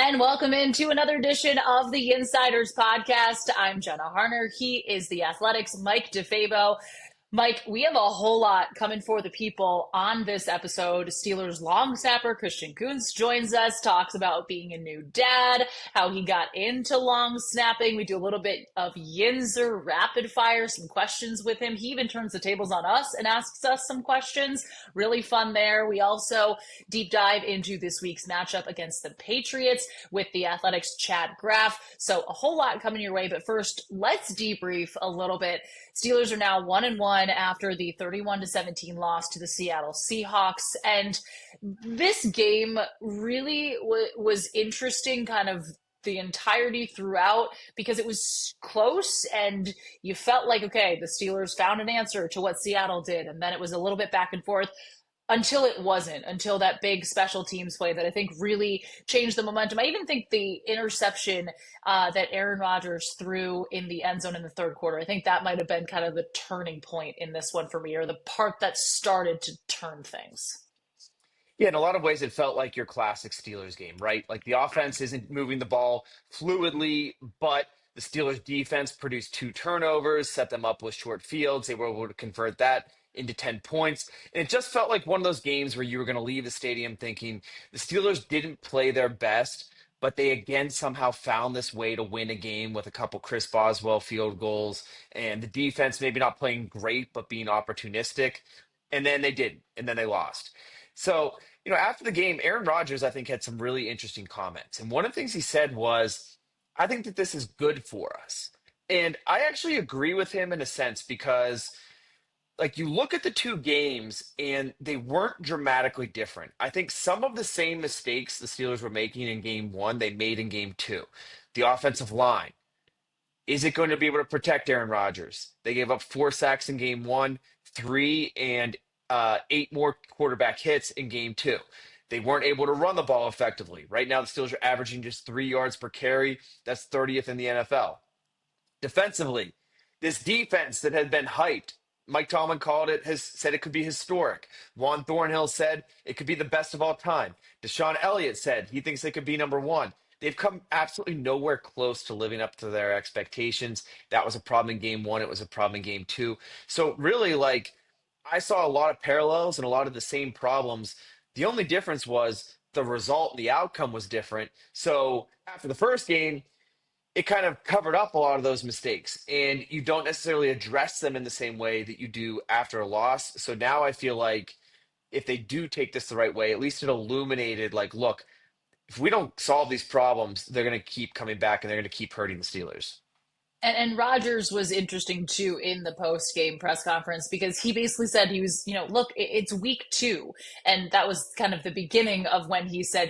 And welcome into another edition of the Yinziders podcast. I'm Jenna Harner. He is the Athletics' Mike DeFabo. Mike, we have a whole lot coming for the people on this episode. Steelers long snapper Christian Kuntz joins us, talks about being a new dad, how he got into long snapping. We do a little bit of Yinzer rapid fire, some questions with him. He even turns the tables on us and asks us some questions. Really fun there. We also deep dive into this week's matchup against the Patriots with the Athletics' Chad Graff. So a whole lot coming your way. But first, let's debrief a little bit. Steelers are now 1-1 after the 31-17 loss to the Seattle Seahawks. And this game really was interesting, kind of the entirety throughout, because it was close and you felt like, okay, the Steelers found an answer to what Seattle did. And then it was a little bit back and forth until it wasn't, until that big special teams play that I think really changed the momentum. I even think the interception that Aaron Rodgers threw in the end zone in the third quarter, I think that might have been kind of the turning point in this one for me, or the part that started to turn things. Yeah, in a lot of ways, it felt like your classic Steelers game, right? Like the offense isn't moving the ball fluidly, but the Steelers defense produced two turnovers, set them up with short fields. They were able to convert that into 10 points. And it just felt like one of those games where you were going to leave the stadium thinking the Steelers didn't play their best, but they again somehow found this way to win a game with a couple Chris Boswell field goals and the defense maybe not playing great, but being opportunistic. And then they didn't, and then they lost. So, after the game, Aaron Rodgers, I think, had some really interesting comments. And one of the things he said was, I think that this is good for us. And I actually agree with him in a sense because, like, you look at the two games and they weren't dramatically different. I think some of the same mistakes the Steelers were making in game one, they made in game two. The offensive line. Is it going to be able to protect Aaron Rodgers? They gave up 4 sacks in game one, three and eight more quarterback hits in game two. They weren't able to run the ball effectively. Right now, the Steelers are averaging just 3 yards per carry. That's 30th in the NFL. Defensively, this defense that had been hyped, Mike Tomlin called it, has said it could be historic. Juan Thornhill said it could be the best of all time. Deshaun Elliott said he thinks they could be number one. They've come absolutely nowhere close to living up to their expectations. That was a problem in game one. It was a problem in game two. So really, like, I saw a lot of parallels and a lot of the same problems. The only difference was the result, the outcome was different. So after the first game, it kind of covered up a lot of those mistakes, and you don't necessarily address them in the same way that you do after a loss. So now I feel like if they do take this the right way, at least it illuminated, like, look, if we don't solve these problems, they're going to keep coming back and they're going to keep hurting the Steelers. And Rogers was interesting too in the post game press conference because he basically said he was, look, it's week two. And that was kind of the beginning of when he said,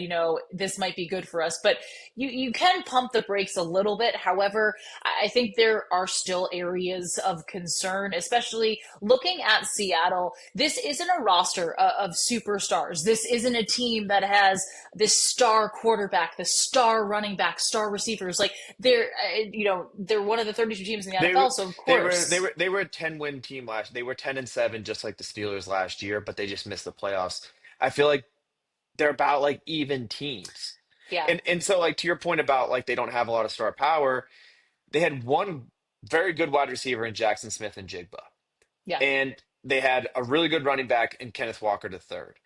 this might be good for us. But you can pump the brakes a little bit. However, I think there are still areas of concern, especially looking at Seattle. This isn't a roster of superstars. This isn't a team that has this star quarterback, this star running back, star receivers. Like they're one of the 32 teams in the They NFL, were so of they were course. they were a 10-win team last. They were 10-7 just like the Steelers last year, but they just missed the playoffs. I feel like they're about like even teams. Yeah, And so like to your point about like they don't have a lot of star power, they had one very good wide receiver in Jackson Smith and Jigba. yeah. And they had a really good running back in Kenneth Walker the third.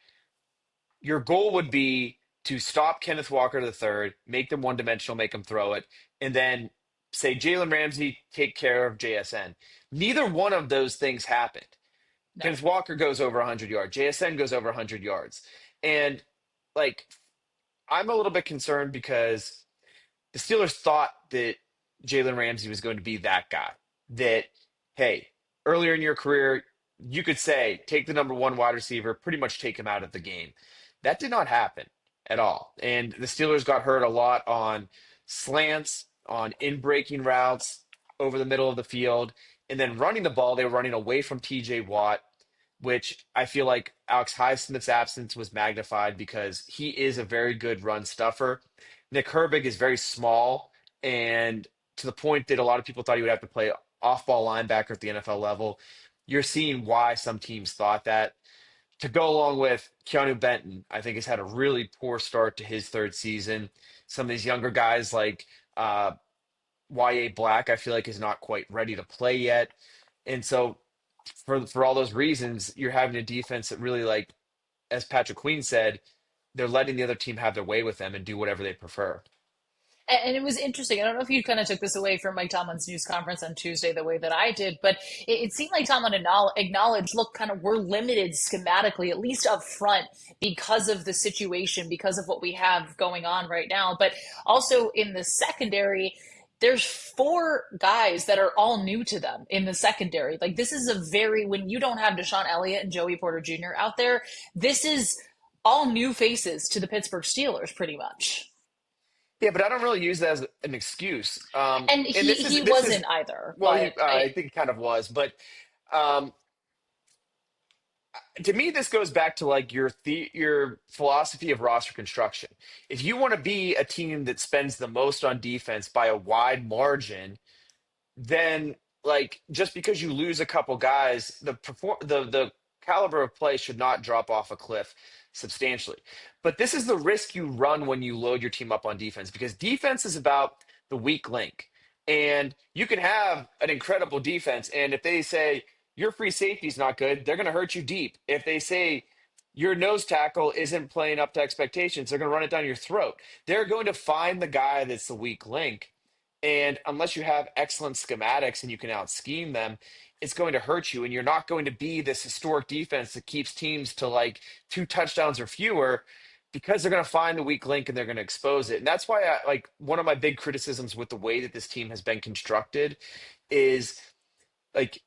Your goal would be to stop Kenneth Walker the third, make them one dimensional, make them throw it, and then say Jalen Ramsey take care of JSN. Neither one of those things happened. No. Kenneth Walker goes over 100 yards. JSN goes over 100 yards. And like I'm a little bit concerned because the Steelers thought that Jalen Ramsey was going to be that guy. That, hey, earlier in your career, you could say, take the number one wide receiver, pretty much take him out of the game. That did not happen at all. And the Steelers got hurt a lot on slants, on in breaking routes over the middle of the field. And then running the ball, they were running away from TJ Watt, which I feel like Alex Highsmith's absence was magnified because he is a very good run stuffer. Nick Herbig is very small, and to the point that a lot of people thought he would have to play off-ball linebacker at the NFL level. You're seeing why some teams thought that. To go along with Keanu Benton, I think has had a really poor start to his third season. Some of these younger guys like YA Black, I feel like is not quite ready to play yet. And so for all those reasons, you're having a defense that really like, as Patrick Queen said, they're letting the other team have their way with them and do whatever they prefer. And it was interesting. I don't know if you kind of took this away from Mike Tomlin's news conference on Tuesday the way that I did, but it seemed like Tomlin acknowledged, look, kind of we're limited schematically, at least up front, because of the situation, because of what we have going on right now. But also in the secondary, there's four guys that are all new to them in the secondary. Like this is a very, when you don't have Deshaun Elliott and Joey Porter Jr. out there, this is all new faces to the Pittsburgh Steelers, pretty much. Yeah, but I don't really use that as an excuse. And And he this is he this is wasn't either, well, but I think it kind of was, but um, to me, this goes back to like your philosophy of roster construction. If you want to be a team that spends the most on defense by a wide margin, then like just because you lose a couple guys, the caliber of play should not drop off a cliff substantially. But this is the risk you run when you load your team up on defense because defense is about the weak link. And you can have an incredible defense, and if they say your free safety is not good, they're going to hurt you deep. If they say your nose tackle isn't playing up to expectations, they're going to run it down your throat. They're going to find the guy that's the weak link, and unless you have excellent schematics and you can out scheme them, it's going to hurt you. And you're not going to be this historic defense that keeps teams to like two touchdowns or fewer because they're going to find the weak link and they're going to expose it. And that's why like one of my big criticisms with the way that this team has been constructed is like,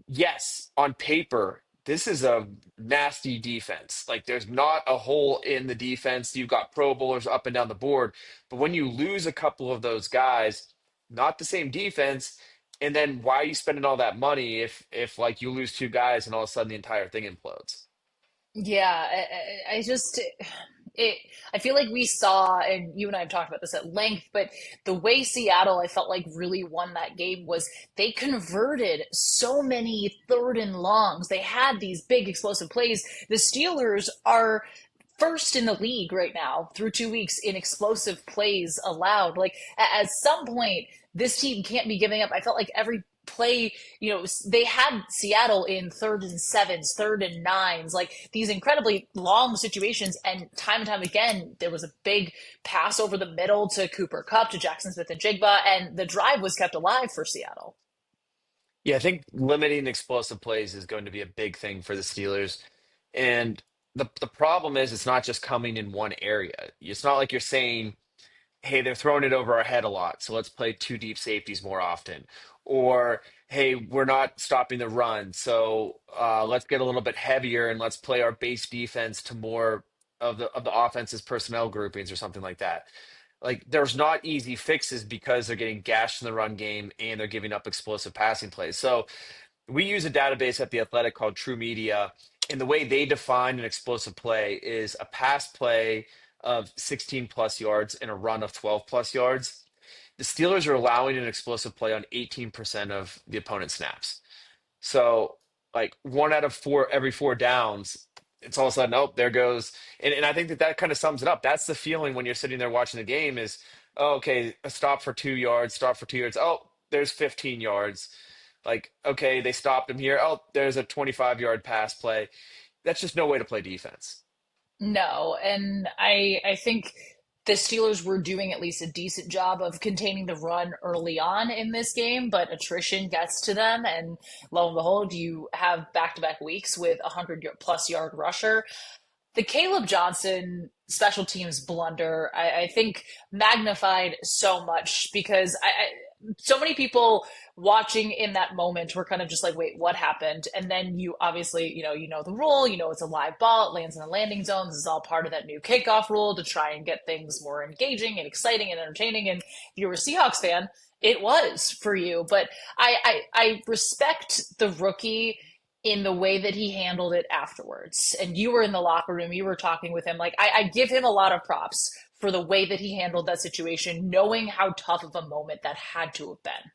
yes, on paper, this is a nasty defense. Like, there's not a hole in the defense. You've got Pro Bowlers up and down the board. But when you lose a couple of those guys, not the same defense. And then why are you spending all that money if like you lose two guys and all of a sudden the entire thing implodes? yeah, I just it. I feel like we saw, and you and I have talked about this at length, but the way Seattle, I felt like really won that game was they converted so many third and longs. They had these big explosive plays. The Steelers are first in the league right now through 2 weeks in explosive plays allowed. Like at some point, this team can't be giving up. I felt like every play, they had Seattle in third and sevens, third and nines, like these incredibly long situations. And time again, there was a big pass over the middle to Cooper Kupp, to Jackson Smith and Jigba, and the drive was kept alive for Seattle. Yeah, I think limiting explosive plays is going to be a big thing for the Steelers. And the problem is it's not just coming in one area. It's not like you're saying, hey, they're throwing it over our head a lot, so let's play two deep safeties more often. Or, hey, we're not stopping the run, so let's get a little bit heavier and let's play our base defense to more of the offense's personnel groupings or something like that. Like, there's not easy fixes because they're getting gashed in the run game and they're giving up explosive passing plays. So we use a database at the Athletic called True Media, and the way they define an explosive play is a pass play of 16 plus yards and a run of 12 plus yards. The Steelers are allowing an explosive play on 18% of the opponent's snaps. So, like one out of four, every four downs, it's all of a sudden, oh, there goes. And I think that that kind of sums it up. That's the feeling when you're sitting there watching the game is, oh, okay, a stop for 2 yards, stop for 2 yards. Oh, there's 15 yards. Like, okay, they stopped him here. Oh, there's a 25-yard pass play. That's just no way to play defense. No, and I think the Steelers were doing at least a decent job of containing the run early on in this game, but attrition gets to them, and lo and behold, you have back-to-back weeks with a 100 plus yard rusher. The Caleb Johnson special teams blunder, I think, magnified so much because so many people watching in that moment were kind of just like, wait, what happened? And then you obviously, you know the rule, it's a live ball, it lands in a landing zone. This is all part of that new kickoff rule to try and get things more engaging and exciting and entertaining. And if you were a Seahawks fan, it was for you. But I respect the rookie in the way that he handled it afterwards. And you were in the locker room, you were talking with him. Like, I give him a lot of props for the way that he handled that situation, knowing how tough of a moment that had to have been.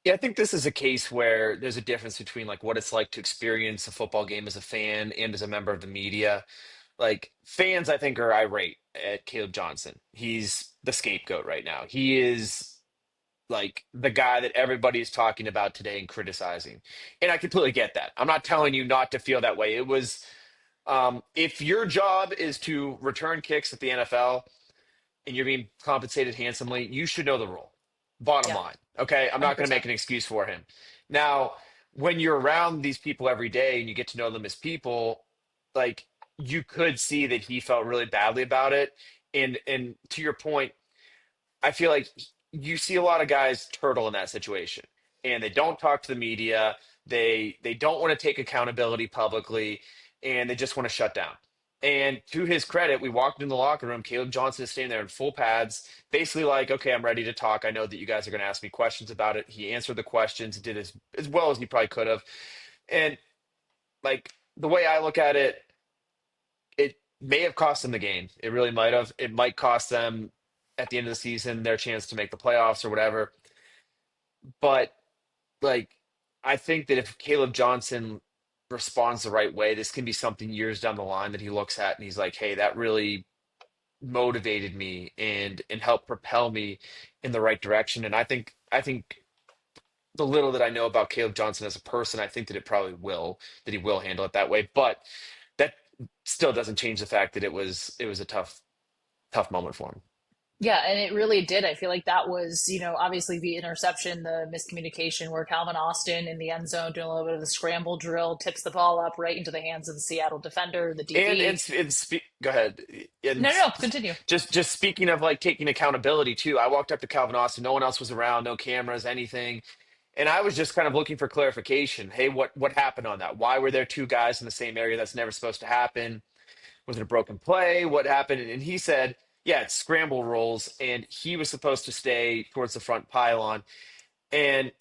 Yeah, I think this is a case where there's a difference between like what it's like to experience a football game as a fan and as a member of the media. Like fans, I think are irate at Caleb Johnson. He's the scapegoat right now. He is like the guy that everybody is talking about today and criticizing. And I completely get that. I'm not telling you not to feel that way. It was if your job is to return kicks at the NFL and you're being compensated handsomely, you should know the rule. Bottom Yeah, line. Okay. I'm not going to 100%. make an excuse for him. Now, when you're around these people every day and you get to know them as people, like you could see that he felt really badly about it. And to your point, I feel like you see a lot of guys turtle in that situation and they don't talk to the media. They don't want to take accountability publicly and they just want to shut down. And to his credit, we walked in the locker room. Caleb Johnson is standing there in full pads, basically like, okay, I'm ready to talk. I know that you guys are going to ask me questions about it. He answered the questions, did as well as he probably could have. And like the way I look at it, it may have cost them the game. It really might have. It might cost them at the end of the season their chance to make the playoffs or whatever. But like, I think that if Caleb Johnson responds the right way, this can be something years down the line that he looks at and he's like, "Hey, that really motivated me and helped propel me in the right direction." And I think the little that I know about Caleb Johnson as a person, I think that it probably will that he will handle it that way. But that still doesn't change the fact that it was a tough moment for him. Yeah, and it really did. I feel like that was, obviously the interception, the miscommunication where Calvin Austin in the end zone doing a little bit of the scramble drill tips the ball up right into the hands of the Seattle defender, the And DB. go ahead. And No, no, no, continue. just speaking of like taking accountability too, I walked up to Calvin Austin. No one else was around, no cameras, anything, and I was just kind of looking for clarification. Hey, what happened on that? Why were there two guys in the same area? That's never supposed to happen. Was it a broken play? What happened? And he said, yeah, it's scramble rolls, and he was supposed to stay towards the front pylon. And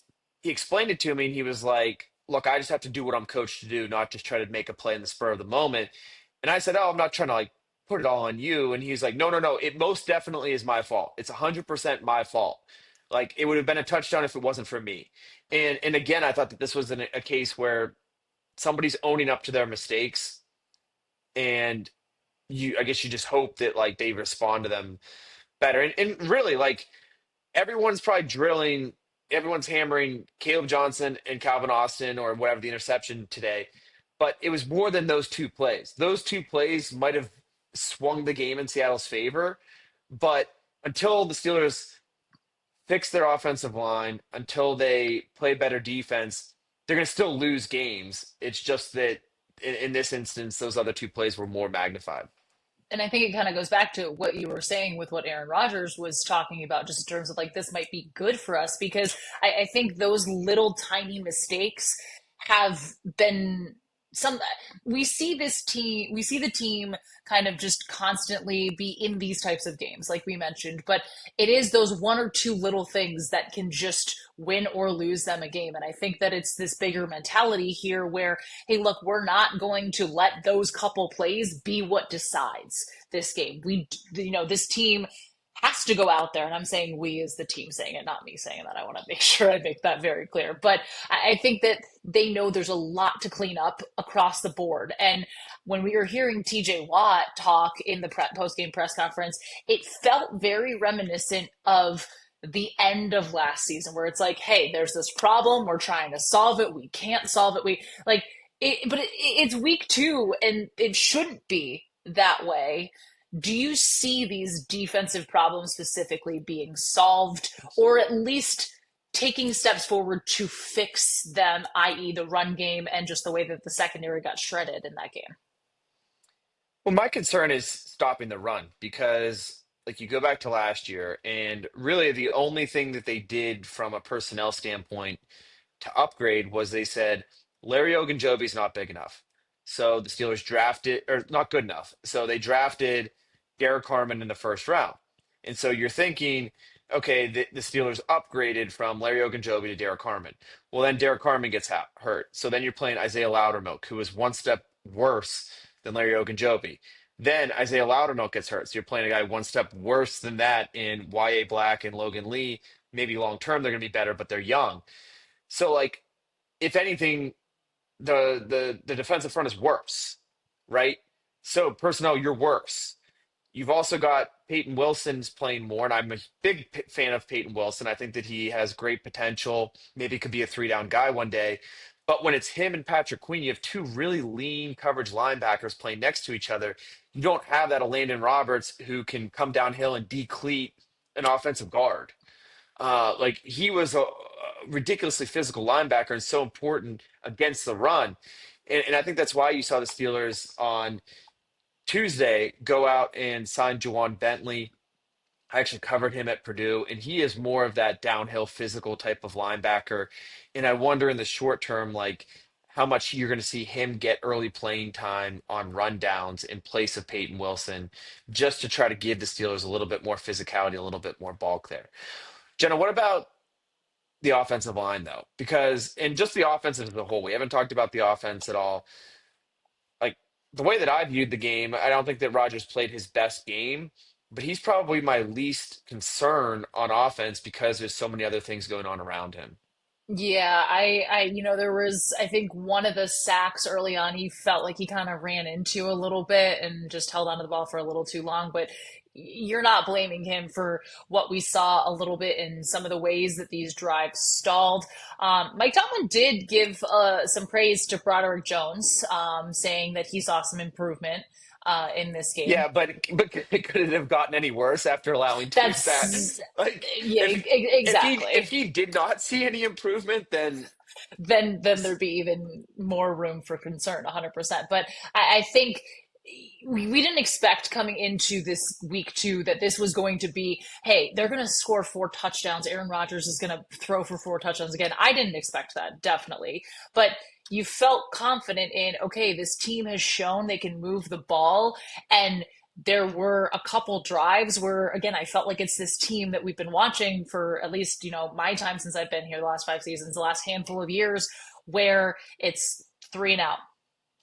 he explained it to me, and he was like, "Look, I just have to do what I'm coached to do, not just try to make a play in the spur of the moment." And I said, "Oh, I'm not trying to like put it all on you." And he's like, "No, no, no. It most definitely is my fault. It's 100% my fault. Like it would have been a touchdown if it wasn't for me." And again, I thought that this was a case where somebody's owning up to their mistakes, and I guess you just hope that like they respond to them better. And really, like everyone's probably drilling, everyone's hammering Caleb Johnson and Calvin Austin or whatever the interception today. But it was more than those two plays. Those two plays might have swung the game in Seattle's favor. But until the Steelers fix their offensive line, until they play better defense, they're going to still lose games. It's just that in this instance, those other two plays were more magnified. And I think it kind of goes back to what you were saying with what Aaron Rodgers was talking about, just in terms of like, this might be good for us, because I think those little tiny mistakes have been some. We see this team, we see the team kind of just constantly be in these types of games, like we mentioned, but it is those one or two little things that can just win or lose them a game. And I think that it's this bigger mentality here where, hey, look, we're not going to let those couple plays be what decides this game. This team has to go out there, and I'm saying we as the team saying it, not me saying that. I want to make sure I make that very clear. But I think that they know there's a lot to clean up across the board. And when we were hearing TJ Watt talk in the post game press conference, it felt very reminiscent of the end of last season, where it's like, hey, there's this problem, we're trying to solve it, we can't solve it, we like it, but it's week two and it shouldn't be that way. Do you see these defensive problems specifically being solved, or at least taking steps forward to fix them, i.e., the run game and just the way that the secondary got shredded in that game? Well, my concern is stopping the run because, like, you go back to last year, and really the only thing that they did from a personnel standpoint to upgrade was they said Larry Ogunjobi's not big enough. So the Steelers drafted, or not good enough. So they drafted Derek Harmon in the first round. And so you're thinking, okay, the Steelers upgraded from Larry Ogunjobi to Derek Harmon. Well, then Derek Harmon gets hurt. So then you're playing Isaiah Loudermilk, who is one step worse than Larry Ogunjobi. Then Isaiah Loudermilk gets hurt. So you're playing a guy one step worse than that in Y.A. Black and Logan Lee. Maybe long term they're going to be better, but they're young. So like, if anything, the defensive front is worse, right? So personnel, your works. You've also got Peyton Wilson's playing more, and I'm a big fan of Peyton Wilson. I think that he has great potential. Maybe could be a three down guy one day. But when it's him and Patrick Queen, you have two really lean coverage linebackers playing next to each other. You don't have that Landon Roberts who can come downhill and decleat an offensive guard. Like he was a ridiculously physical linebacker and so important against the run. And I think that's why you saw the Steelers on Tuesday go out and sign Jawan Bentley. I actually covered him at Purdue, and he is more of that downhill physical type of linebacker. And I wonder in the short term, like how much you're going to see him get early playing time on rundowns in place of Peyton Wilson, just to try to give the Steelers a little bit more physicality, a little bit more bulk there. Jenna, what about the offensive line though? Because and just the offense as a whole, we haven't talked about the offense at all. Like the way that I viewed the game, I don't think that Rodgers played his best game, but he's probably my least concern on offense because there's so many other things going on around him. Yeah, there was, I think one of the sacks early on, he felt like he kind of ran into a little bit and just held onto the ball for a little too long. But you're not blaming him for what we saw a little bit in some of the ways that these drives stalled. Mike Tomlin did give some praise to Broderick Jones, saying that he saw some improvement in this game. Yeah, but could it have gotten any worse after allowing two sacks? That's, Like yeah, if exactly. he did not see any improvement, then then there'd be even more room for concern, 100%. But I think we didn't expect coming into this week two that this was going to be, hey, they're going to score 4 touchdowns. Aaron Rodgers is going to throw for 4 touchdowns again. I didn't expect that, definitely. But you felt confident in, okay, this team has shown they can move the ball. And there were a couple drives where, again, I felt like it's this team that we've been watching for at least, my time since I've been here the last 5 seasons, the last handful of years, where it's three and out,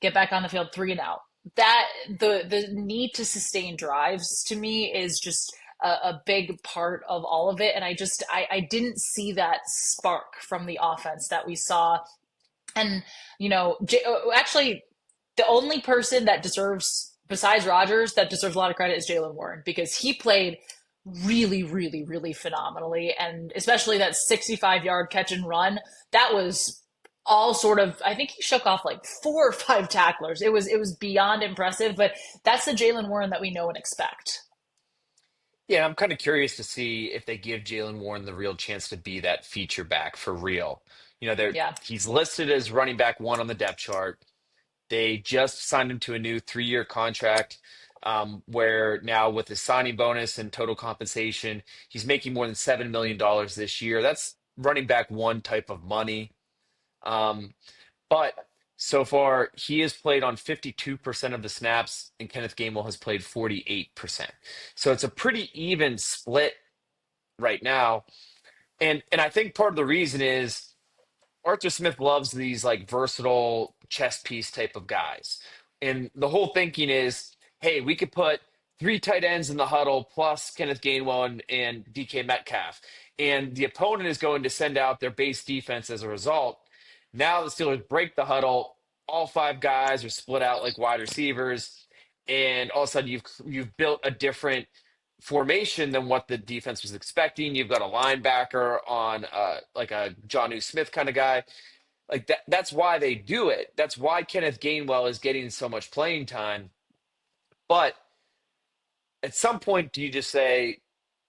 get back on the field, three and out. That the need to sustain drives to me is just a big part of all of it. And I didn't see that spark from the offense that we saw. And, actually, the only person that deserves, besides Rodgers, that deserves a lot of credit is Jalen Warren because he played really, really, really phenomenally. And especially that 65-yard catch and run, that was all sort of, I think he shook off like 4 or 5 tacklers. It was beyond impressive, but that's the Jalen Warren that we know and expect. yeah, I'm kind of curious to see if they give Jalen Warren the real chance to be that feature back for real. Yeah. He's listed as running back one on the depth chart. They just signed him to a new 3-year contract, where now with his signing bonus and total compensation, he's making more than $7 million this year. That's running back one type of money. Um, but so far, he has played on 52% of the snaps, and Kenneth Gainwell has played 48%. So it's a pretty even split right now. And I think part of the reason is Arthur Smith loves these like versatile chess piece type of guys. And the whole thinking is, hey, we could put three tight ends in the huddle plus Kenneth Gainwell and DK Metcalf. And the opponent is going to send out their base defense as a result. Now the Steelers break the huddle. All five guys are split out like wide receivers. And all of a sudden you've built a different formation than what the defense was expecting. You've got a linebacker on like a John Smith kind of guy. Like that's why they do it. That's why Kenneth Gainwell is getting so much playing time. But at some point, do you just say,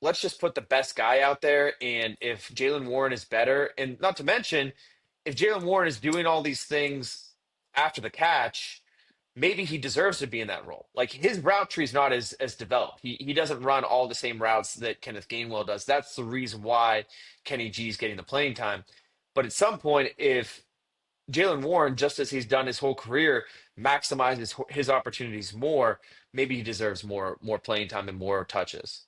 let's just put the best guy out there? And if Jalen Warren is better, and not to mention, if Jalen Warren is doing all these things after the catch, maybe he deserves to be in that role. Like his route tree is not as developed. He doesn't run all the same routes that Kenneth Gainwell does. That's the reason why Kenny G is getting the playing time. But at some point, if Jalen Warren, just as he's done his whole career, maximizes his opportunities more, maybe he deserves more playing time and more touches.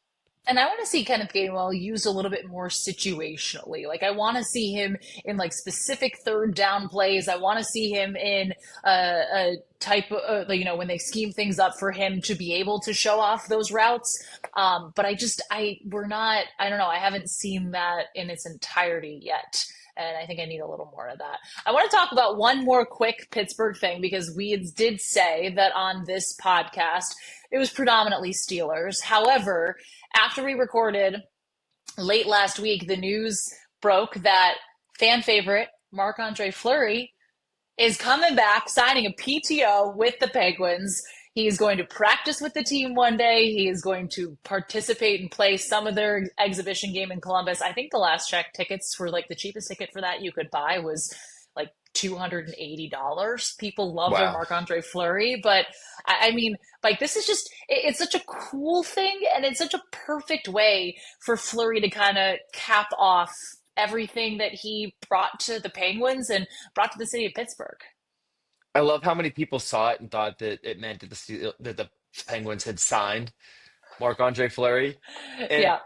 And I want to see Kenneth Gainwell used a little bit more situationally. Like I want to see him in like specific third down plays. I want to see him in a type of, when they scheme things up for him to be able to show off those routes. But we're not, I don't know. I haven't seen that in its entirety yet. And I think I need a little more of that. I want to talk about one more quick Pittsburgh thing because we did say that on this podcast, it was predominantly Steelers. However, after we recorded late last week, the news broke that fan favorite Marc-Andre Fleury is coming back, signing a PTO with the Penguins. He is going to practice with the team one day. He is going to participate and play some of their exhibition game in Columbus. I think the last check tickets were like the cheapest ticket for that you could buy was like $280. People love their Wow. Marc-Andre Fleury, but I mean, like this is just it's such a cool thing, and it's such a perfect way for Fleury to kind of cap off everything that he brought to the Penguins and brought to the city of Pittsburgh. I love how many people saw it and thought that it meant that that the Penguins had signed Marc-Andre Fleury. And Yeah,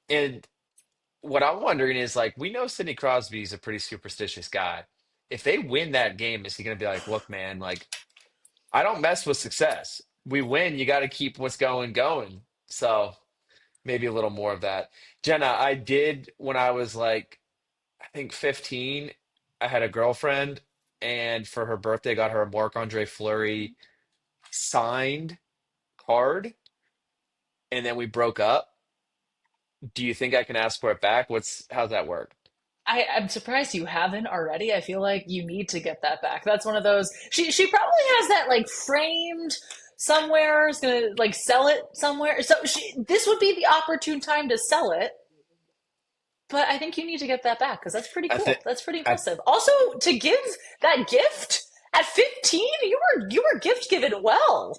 and what I'm wondering is like we know Sidney Crosby is a pretty superstitious guy. If they win that game, is he going to be like, look, man, like I don't mess with success. We win, you got to keep what's going. So maybe a little more of that. Jenna, I did when I was like I think 15, I had a girlfriend, and for her birthday, I got her a Marc-Andre Fleury signed card, and then we broke up. Do you think I can ask for it back? How's that work? I'm surprised you haven't already. I feel like you need to get that back. That's one of those. She probably has that like framed somewhere. Is gonna like sell it somewhere. So this would be the opportune time to sell it. But I think you need to get that back because that's pretty I cool. think That's pretty I impressive. Also, to give that gift at 15, you were gift given well.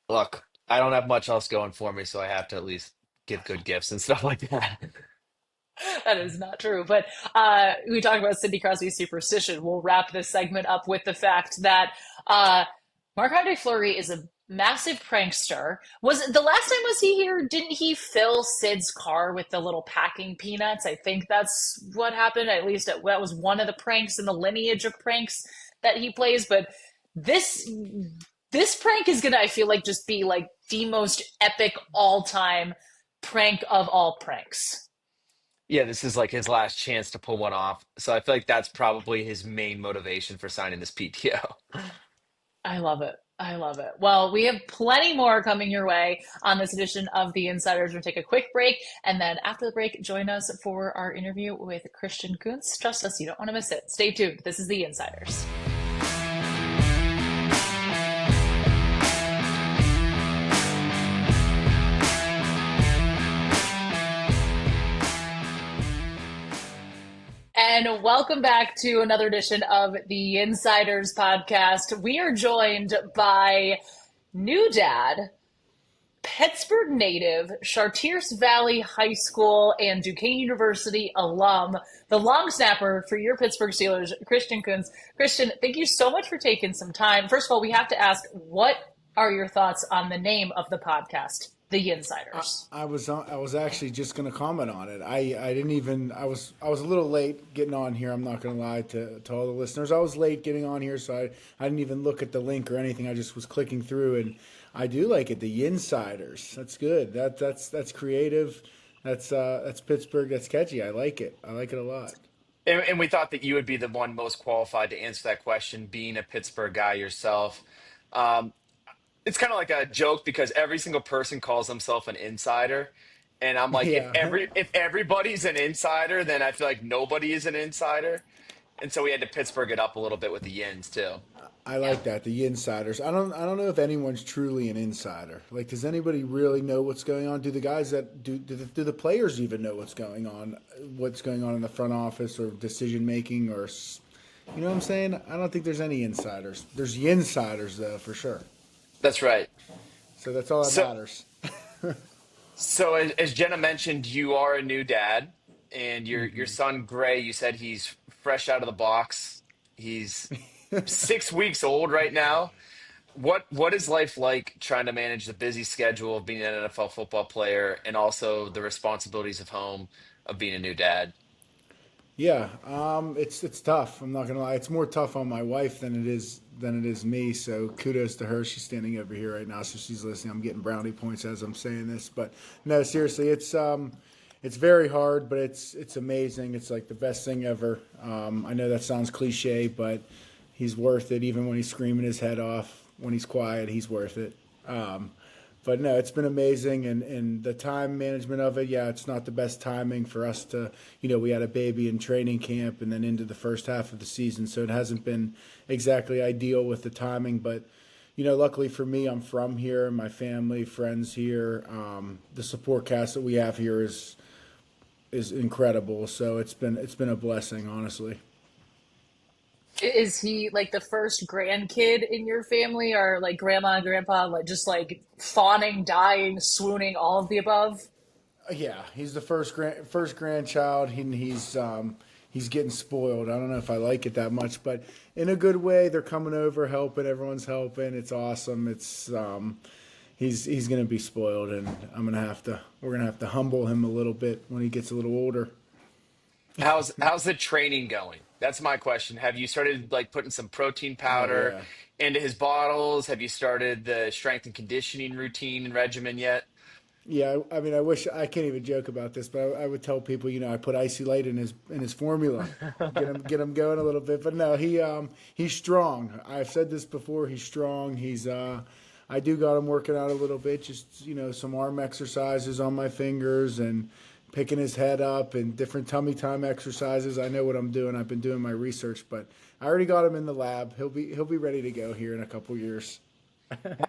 look, I don't have much else going for me, so I have to at least give good gifts and stuff like that. That is not true. But we talked about Sidney Crosby's superstition. We'll wrap this segment up with the fact that Marc-Andre Fleury is a massive prankster. Was the last time was he here? Didn't he fill Sid's car with the little packing peanuts? I think that's what happened. At least that was one of the pranks in the lineage of pranks that he plays. But this this prank is gonna, I feel like, just be like the most epic all time prank of all pranks. Yeah, this is like his last chance to pull one off. So I feel like that's probably his main motivation for signing this PTO. I love it. I love it. Well, we have plenty more coming your way on this edition of The Insiders. We'll take a quick break, and then after the break, join us for our interview with Christian Kuntz. Trust us, you don't want to miss it. Stay tuned. This is The Insiders. And welcome back to another edition of the Insiders podcast. We are joined by new dad, Pittsburgh native, Chartiers Valley High School and Duquesne University alum, the long snapper for your Pittsburgh Steelers, Christian Kuntz. Christian, thank you so much for taking some time. First of all, we have to ask, what are your thoughts on the name of the podcast, The Yinziders? I was actually just going to comment on it. I didn't even I was a little late getting on here. I'm not going to lie to all the listeners. I was late getting on here, so I didn't even look at the link or anything. I just was clicking through, and I do like it. The Yinsiders. That's good. That's creative. That's Pittsburgh. That's catchy. I like it. I like it a lot. And we thought that you would be the one most qualified to answer that question, being a Pittsburgh guy yourself. Um, it's kind of like a joke because every single person calls themselves an insider. And I'm like, Yeah. if everybody's an insider, then I feel like nobody is an insider. And so we had to Pittsburgh it up a little bit with the Yins too. I Yep. like that, the insiders. I don't know if anyone's truly an insider. Like, does anybody really know what's going on? Do the guys that do the players even know what's going on in the front office or decision making you know what I'm saying? I don't think there's any insiders. There's insiders though, for sure. That's right. So that's all that So matters. so as Jenna mentioned, you are a new dad, and your son Gray, you said he's fresh out of the box. He's 6 weeks old right now. What is life like trying to manage the busy schedule of being an NFL football player and also the responsibilities of home of being a new dad? Yeah, it's tough. I'm not gonna lie. It's more tough on my wife than it is me. So kudos to her. She's standing over here right now, so she's listening. I'm getting brownie points as I'm saying this, but no, seriously, it's very hard, but it's amazing. It's like the best thing ever. I know that sounds cliche, but he's worth it. Even when he's screaming his head off, when he's quiet, he's worth it. Um, but no, it's been amazing, and the time management of it. Yeah, it's not the best timing for us to. We had a baby in training camp, and then into the first half of the season, so it hasn't been exactly ideal with the timing, but. Luckily for me, I'm from here. My family, friends here. The support cast that we have here is incredible. So it's been a blessing, honestly. Is he like the first grandkid in your family, or like grandma and grandpa, like just like fawning, dying, swooning, all of the above? Yeah, he's the first grandchild. He's getting spoiled. I don't know if I like it that much, but in a good way. They're coming over, helping. Everyone's helping. It's awesome. He's gonna be spoiled, and we're gonna have to humble him a little bit when he gets a little older. How's the training going? That's my question. Have you started like putting some protein Oh powder yeah. into his bottles? Have you started the strength and conditioning routine and regimen yet? Yeah, I mean, I wish I can't even joke about this, but I would tell people, I put icy light in his formula, get him going a little bit. But no, he's strong. I've said this before. He's strong. I do got him working out a little bit, just some arm exercises on my fingers and picking his head up and different tummy time exercises. I know what I'm doing. I've been doing my research, but I already got him in the lab. He'll be ready to go here in a couple years.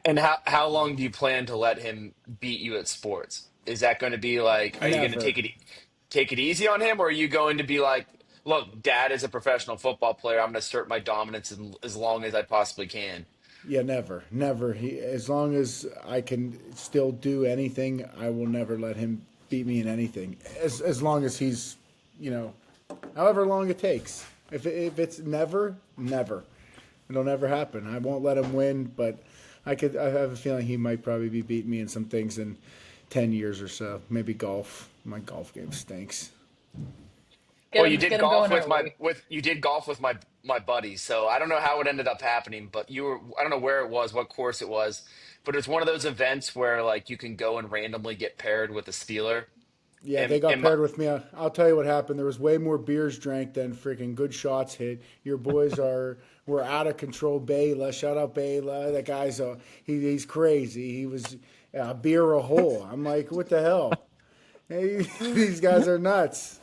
And how long do you plan to let him beat you at sports? Is that going to be like, are you going to Never. take it easy on him, or are you going to be like, look, Dad is a professional football player. I'm going to assert my dominance as long as I possibly can. Yeah, never, never. As long as I can still do anything, I will never let him beat me in anything. As long as he's, you know, however long it takes. If it's never, never, it'll never happen. I won't let him win, but I have a feeling he might probably be beating me in some things in 10 years or so. Maybe golf. My golf game stinks. Well, you did Get him golf going with my early. with you did golf with my buddy. So I don't know how it ended up happening, but I don't know where it was, what course it was, but it's one of those events where like you can go and randomly get paired with a Steeler. Yeah, they And got and my, paired with me. I'll tell you what happened. There was way more beers drank than freaking good shots hit. Your boys were out of control. Bayla, shout out Bayla. That guy's he's crazy. He was a beer a hole. I'm like, what the hell? Hey, these guys are nuts.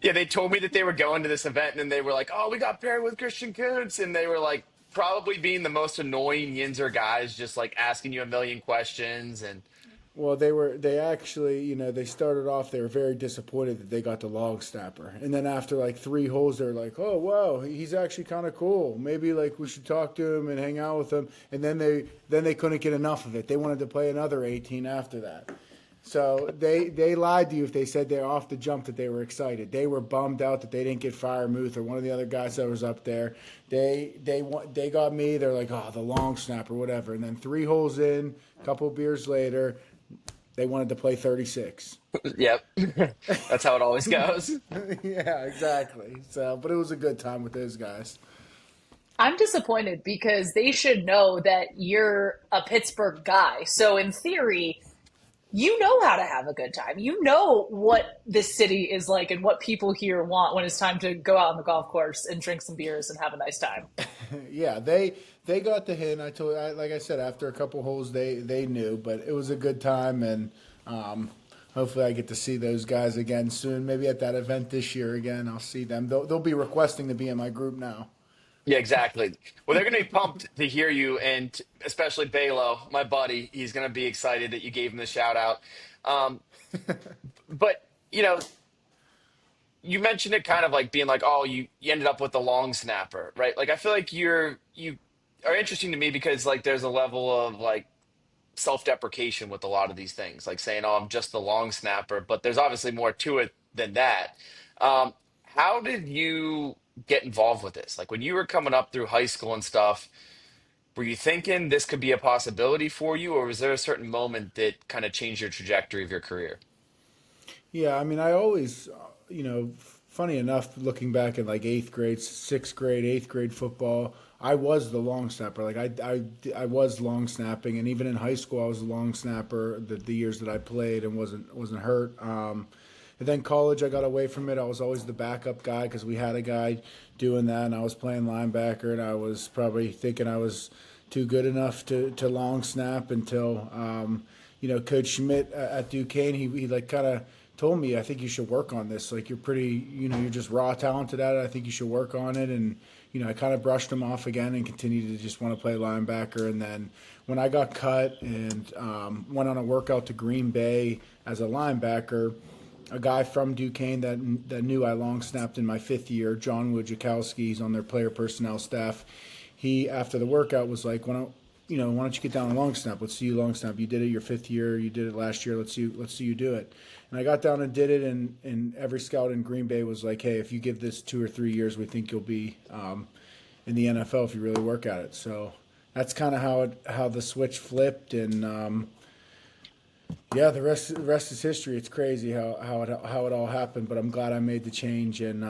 yeah, they told me that they were going to this event, and then they were like, "Oh, we got paired with Christian Kuntz," and they were like probably being the most annoying Yinzer guys, just like asking you a million questions. And Well, they actually, they started off, they were very disappointed that they got the long snapper. And then after like three holes, they're like, oh, wow, he's actually kind of cool. Maybe like we should talk to him and hang out with him. And then they couldn't get enough of it. They wanted to play another 18 after that. So they lied to you if they said they're off the jump that they were excited. They were bummed out that they didn't get Firemuth or one of the other guys that was up there. They got me. They're like, oh, the long snap or whatever. And then three holes in, a couple of beers later, they wanted to play 36. yep, that's how it always goes. Yeah, exactly. So, but it was a good time with those guys. I'm disappointed because they should know that you're a Pittsburgh guy. So in theory, you know how to have a good time. You know what this city is like and what people here want when it's time to go out on the golf course and drink some beers and have a nice time. Yeah, they got the hint. Like I said, after a couple holes, they knew, but it was a good time, and hopefully I get to see those guys again soon. Maybe at that event this year again, I'll see them. They'll be requesting to be in my group now. Yeah, exactly. Well, they're going to be pumped to hear you, and especially Balo, my buddy. He's going to be excited that you gave him the shout out. Um, but you mentioned it kind of like being like, oh, you ended up with the long snapper, right? Like I feel like you are interesting to me because like there's a level of like self-deprecation with a lot of these things, like saying, oh, I'm just the long snapper, but there's obviously more to it than that. How did you get involved with this? Like when you were coming up through high school and stuff, were you thinking this could be a possibility for you, or was there a certain moment that kind of changed your trajectory of your career? Yeah, I mean, I always, funny enough, looking back at like eighth grade, sixth grade, eighth grade football, I was the long snapper. Like I was long snapping, and even in high school, I was a long snapper. The years that I played and wasn't hurt. And then college, I got away from it. I was always the backup guy because we had a guy doing that, and I was playing linebacker, and I was probably thinking I was too good enough to long snap until Coach Schmidt at Duquesne, he like kind of told me, I think you should work on this. Like, you're pretty, you're just raw talented at it. I think you should work on it. And I kind of brushed him off again and continued to just want to play linebacker. And then when I got cut and went on a workout to Green Bay as a linebacker, a guy from Duquesne that knew I long snapped in my 5th year, John Wojciechowski, he's on their player personnel staff. He, after the workout, was like, why don't you get down and long snap? Let's see you long snap. You did it your 5th year. You did it last year. Let's see you do it. And I got down and did it, and every scout in Green Bay was like, hey, if you give this 2 or 3 years, we think you'll be in the NFL if you really work at it. So that's kind of how the switch flipped, and the rest is history. It's crazy how it all happened, but I'm glad I made the change. And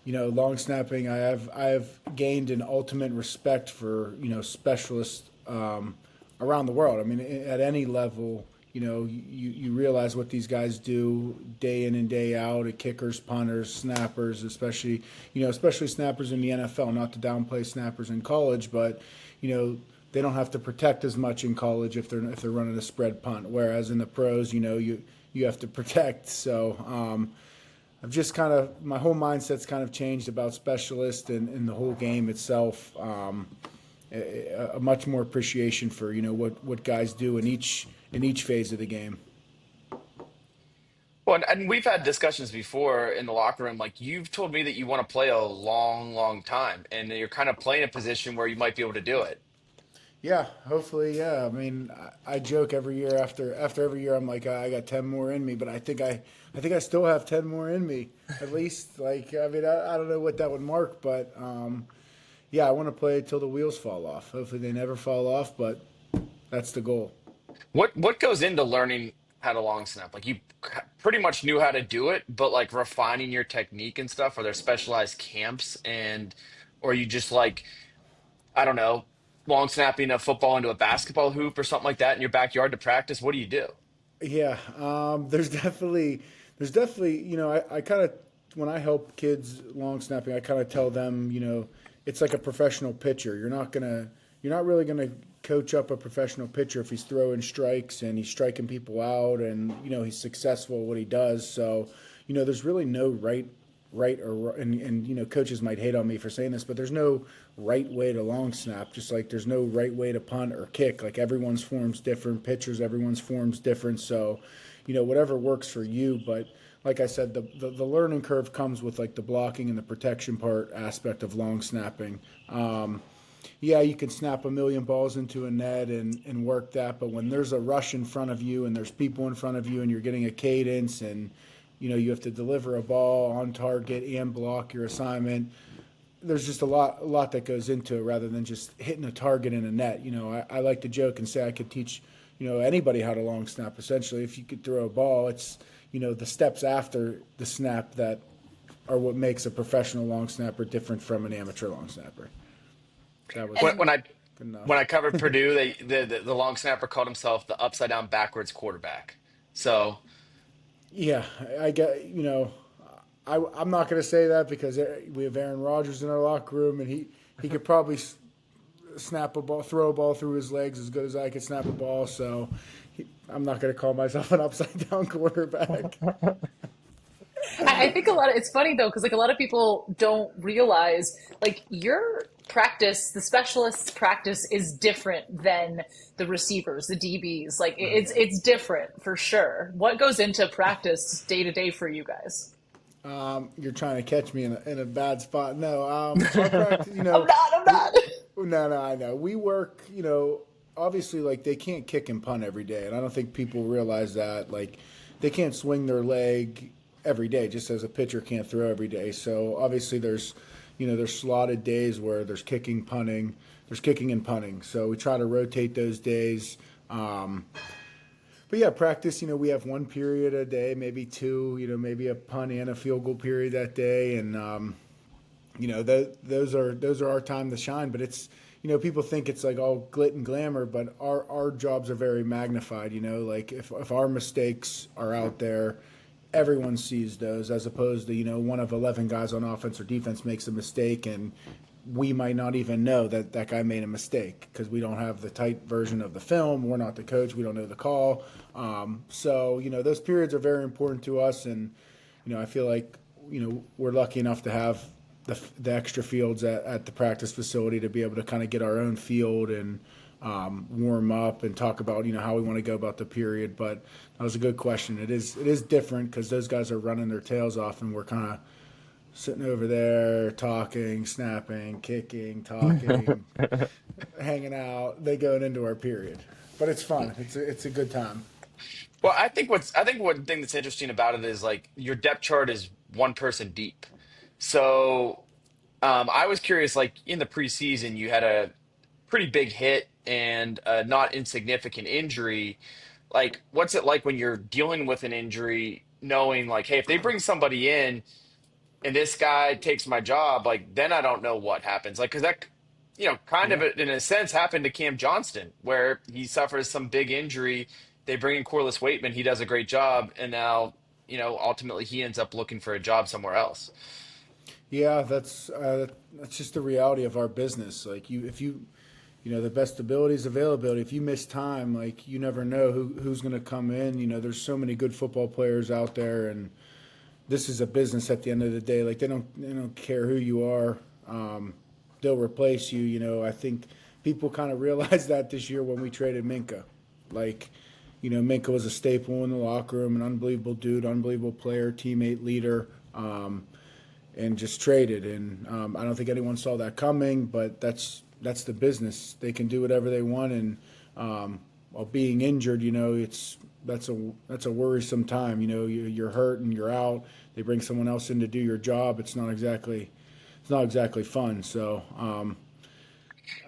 long snapping, I have gained an ultimate respect for specialists around the world. I mean, at any level, you realize what these guys do day in and day out, at kickers, punters, snappers, especially snappers in the NFL, not to downplay snappers in college, but they don't have to protect as much in college if they're running a spread punt, whereas in the pros, you have to protect. So I've just my whole mindset's kind of changed about specialists and the whole game itself. A much more appreciation for what guys do in each phase of the game. Well, and we've had discussions before in the locker room. Like, you've told me that you want to play a long, long time, and you're kind of playing a position where you might be able to do it. Yeah, hopefully, yeah. I mean, I joke every year after every year. I'm like, I got 10 more in me, but I think I still have 10 more in me at least. Like, I mean, I don't know what that would mark, but I want to play till the wheels fall off. Hopefully, they never fall off, but that's the goal. What goes into learning how to long snap? Like, you pretty much knew how to do it, but like refining your technique and stuff. Are there specialized camps, or you just like, I don't know, long snapping a football into a basketball hoop or something like that in your backyard to practice? What do you do? Yeah, there's definitely, I kind of, when I help kids long snapping, I kind of tell them, it's like a professional pitcher. You're not really gonna coach up a professional pitcher if he's throwing strikes and he's striking people out and he's successful at what he does. So, there's really no right or and coaches might hate on me for saying this, but there's no right way to long snap, just like there's no right way to punt or kick. Like, everyone's form's different, pitchers, everyone's form's different. So whatever works for you. But like I said, the learning curve comes with like the blocking and the protection part aspect of long snapping. You can snap a million balls into a net and work that, but when there's a rush in front of you and there's people in front of you and you're getting a cadence and you have to deliver a ball on target and block your assignment, there's just a lot that goes into it rather than just hitting a target in a net. I like to joke and say I could teach anybody how to long snap. Essentially, if you could throw a ball, it's the steps after the snap that are what makes a professional long snapper different from an amateur long snapper. That was When I good enough. when I covered Purdue, the long snapper called himself the upside down backwards quarterback. So Yeah, I get, I'm not going to say that because we have Aaron Rodgers in our locker room, and he could probably snap a ball, throw a ball through his legs as good as I could snap a ball. So I'm not going to call myself an upside down quarterback. I think it's funny though, because like a lot of people don't realize like your practice, the specialists' practice is different than the receivers, the DBs. Like it's different for sure. What goes into practice day to day for you guys? You're trying to catch me in a bad spot. No, our practice, I'm not. No, I know. We work, obviously, like, they can't kick and punt every day, and I don't think people realize that. Like, they can't swing their leg every day, just as a pitcher can't throw every day. So obviously there's slotted days where there's kicking and punting. So we try to rotate those days. But yeah, practice, we have one period a day, maybe two, maybe a punt and a field goal period that day. And, those are our time to shine. But it's people think it's like all glit and glamour, but our jobs are very magnified. Like if our mistakes are out there, everyone sees those, as opposed to one of 11 guys on offense or defense makes a mistake and we might not even know that that guy made a mistake because we don't have the tight version of the film. We're not the coach. We don't know the call. So those periods are very important to us, and I feel like we're lucky enough to have the extra fields at the practice facility to be able to kind of get our own field and warm up and talk about how we want to go about the period. But that was a good question. It is different because those guys are running their tails off, and we're kind of sitting over there talking, snapping, kicking, talking, hanging out. They going into our period, but it's fun. It's a good time. Well, I think one thing that's interesting about it is like your depth chart is one person deep. So I was curious, like in the preseason, you had a pretty big hit and a not insignificant injury. Like, what's it like when you're dealing with an injury, knowing like, hey, if they bring somebody in and this guy takes my job, like then I don't know what happens. Like, because that, kind of Yeah. in a sense happened to Cam Johnston, where he suffers some big injury. They bring in Corliss Waitman, he does a great job, and now, ultimately he ends up looking for a job somewhere else. Yeah, that's just the reality of our business. Like if the best ability is availability. If you miss time, like you never know who's going to come in. There's so many good football players out there, and this is a business at the end of the day. Like they don't care who you are. They'll replace you. I think people kind of realized that this year when we traded Minka. Like, Minka was a staple in the locker room, an unbelievable dude, unbelievable player, teammate, leader. And just traded. And I don't think anyone saw that coming, but that's the business. They can do whatever they want, and while being injured, that's a worrisome time. You're hurt and you're out. They bring someone else in to do your job. It's not exactly fun. So I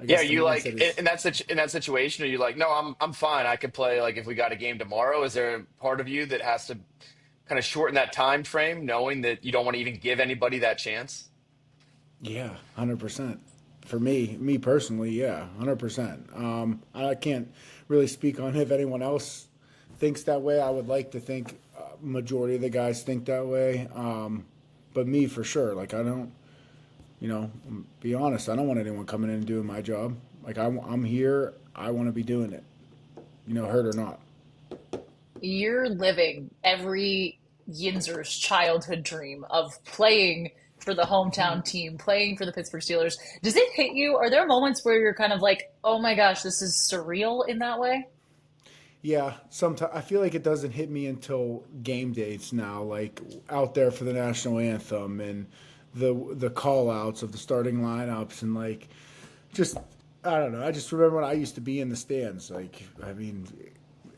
Yeah, guess the you mindset like is, in that situation, are you like, no, I'm fine. I could play like if we got a game tomorrow. Is there a part of you that has to kind of shorten that time frame, knowing that you don't want to even give anybody that chance? yeah, 100%. For me personally, yeah, 100%. I can't really speak on if anyone else thinks that way. I would like to think majority of the guys think that way. But me for sure, like I don't, be honest. I don't want anyone coming in and doing my job. Like I'm here. I want to be doing it. Hurt or not. You're living every Yinzer's childhood dream of playing for the hometown team, playing for the Pittsburgh Steelers. Does it hit you? Are there moments where you're kind of like, oh my gosh, this is surreal in that way? Yeah, sometimes I feel like it doesn't hit me until game dates now, like out there for the national anthem and the call outs of the starting lineups and like just I don't know. I just remember when I used to be in the stands. Like I mean,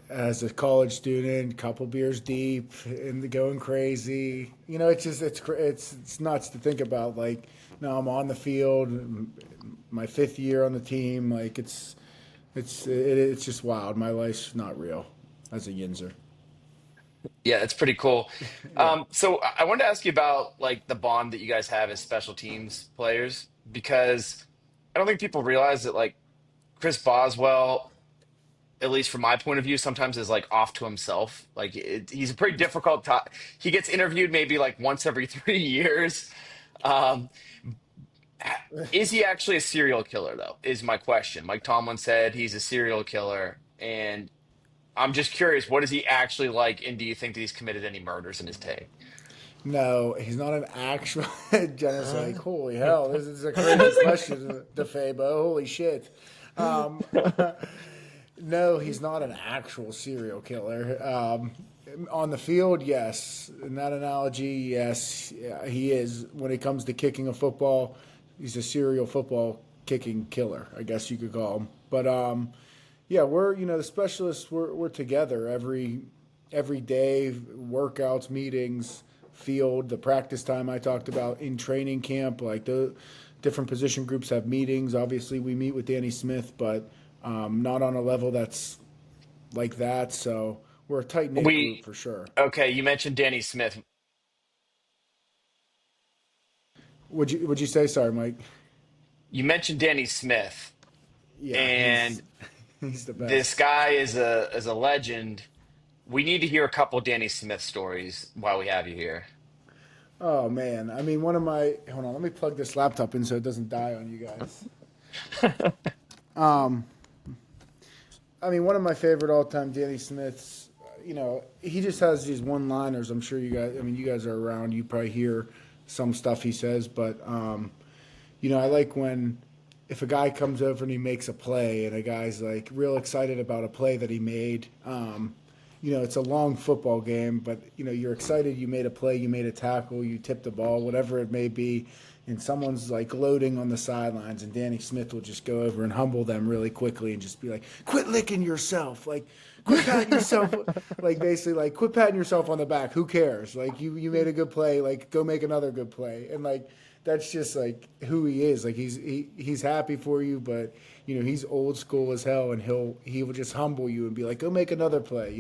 as a college student, couple beers deep and going crazy. It's just it's nuts to think about. Like now I'm on the field, my fifth year on the team. Like it's just wild. My life's not real as a Yinzer. Yeah, that's pretty cool. Yeah. So I wanted to ask you about like the bond that you guys have as special teams players, because I don't think people realize that like Chris Boswell, at least from my point of view, sometimes is like off to himself. Like he's a pretty difficult. He gets interviewed maybe like once every 3 years. Um, is he actually a serial killer though? Is my question. Mike Tomlin said he's a serial killer, and I'm just curious, what is he actually like? And do you think that he's committed any murders in his day? No, he's not an actual. Jenna's like, holy hell, this is a crazy question, DeFabo. Holy shit. Um, no, he's not an actual serial killer. On the field, yes. In that analogy, yes, yeah, he is. When it comes to kicking a football, he's a serial football kicking killer, I guess you could call him. But yeah, we're the specialists. We're together every day, workouts, meetings, field, the practice time I talked about in training camp. Like the different position groups have meetings. Obviously, we meet with Danny Smith, but not on a level that's like that. So we're a tight knit group We for sure. Okay, you mentioned Danny Smith. Would you say? Sorry, Mike. You mentioned Danny Smith, Yeah, and he's the this best. guy is a legend. We need to hear a couple Danny Smith stories while we have you here. Oh man, I mean, one of my hold on, let me plug this laptop in so it doesn't die on you guys. I mean, one of my favorite all-time Danny Smiths. He just has these one-liners. I'm sure you guys. I mean, you guys are around. You probably hear some stuff he says, but I like when if a guy comes over and he makes a play, and a guy's like real excited about a play that he made. It's a long football game, but you're excited. You made a play, you made a tackle, you tipped the ball, whatever it may be, and someone's like gloating on the sidelines, and Danny Smith will just go over and humble them really quickly and just be like, "Quit licking yourself, like, quit patting yourself, like basically like quit patting yourself on the back. Who cares? Like you made a good play, like go make another good play." And like that's just like who he is. Like he's happy for you, but he's old school as hell, and he will just humble you and be like, "Go make another play."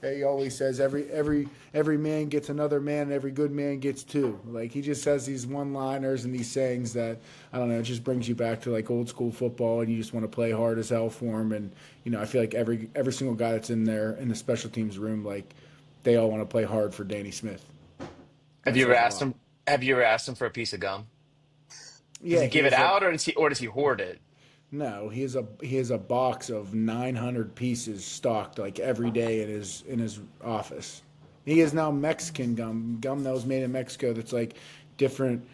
He always says every man gets another man, and every good man gets two. Like he just says these one-liners and these sayings that I don't know, it just brings you back to like old school football, and you just want to play hard as hell for him. And I feel like every single guy that's in there in the special teams room, like they all want to play hard for Danny Smith. Have That you ever says a asked lot. him? Have you ever asked him for a piece of gum? Does Yeah, he he give it has a out, or does he hoard it? no. He has a box of 900 pieces stocked like every day in his office. He is now Mexican gum that was made in Mexico. That's like different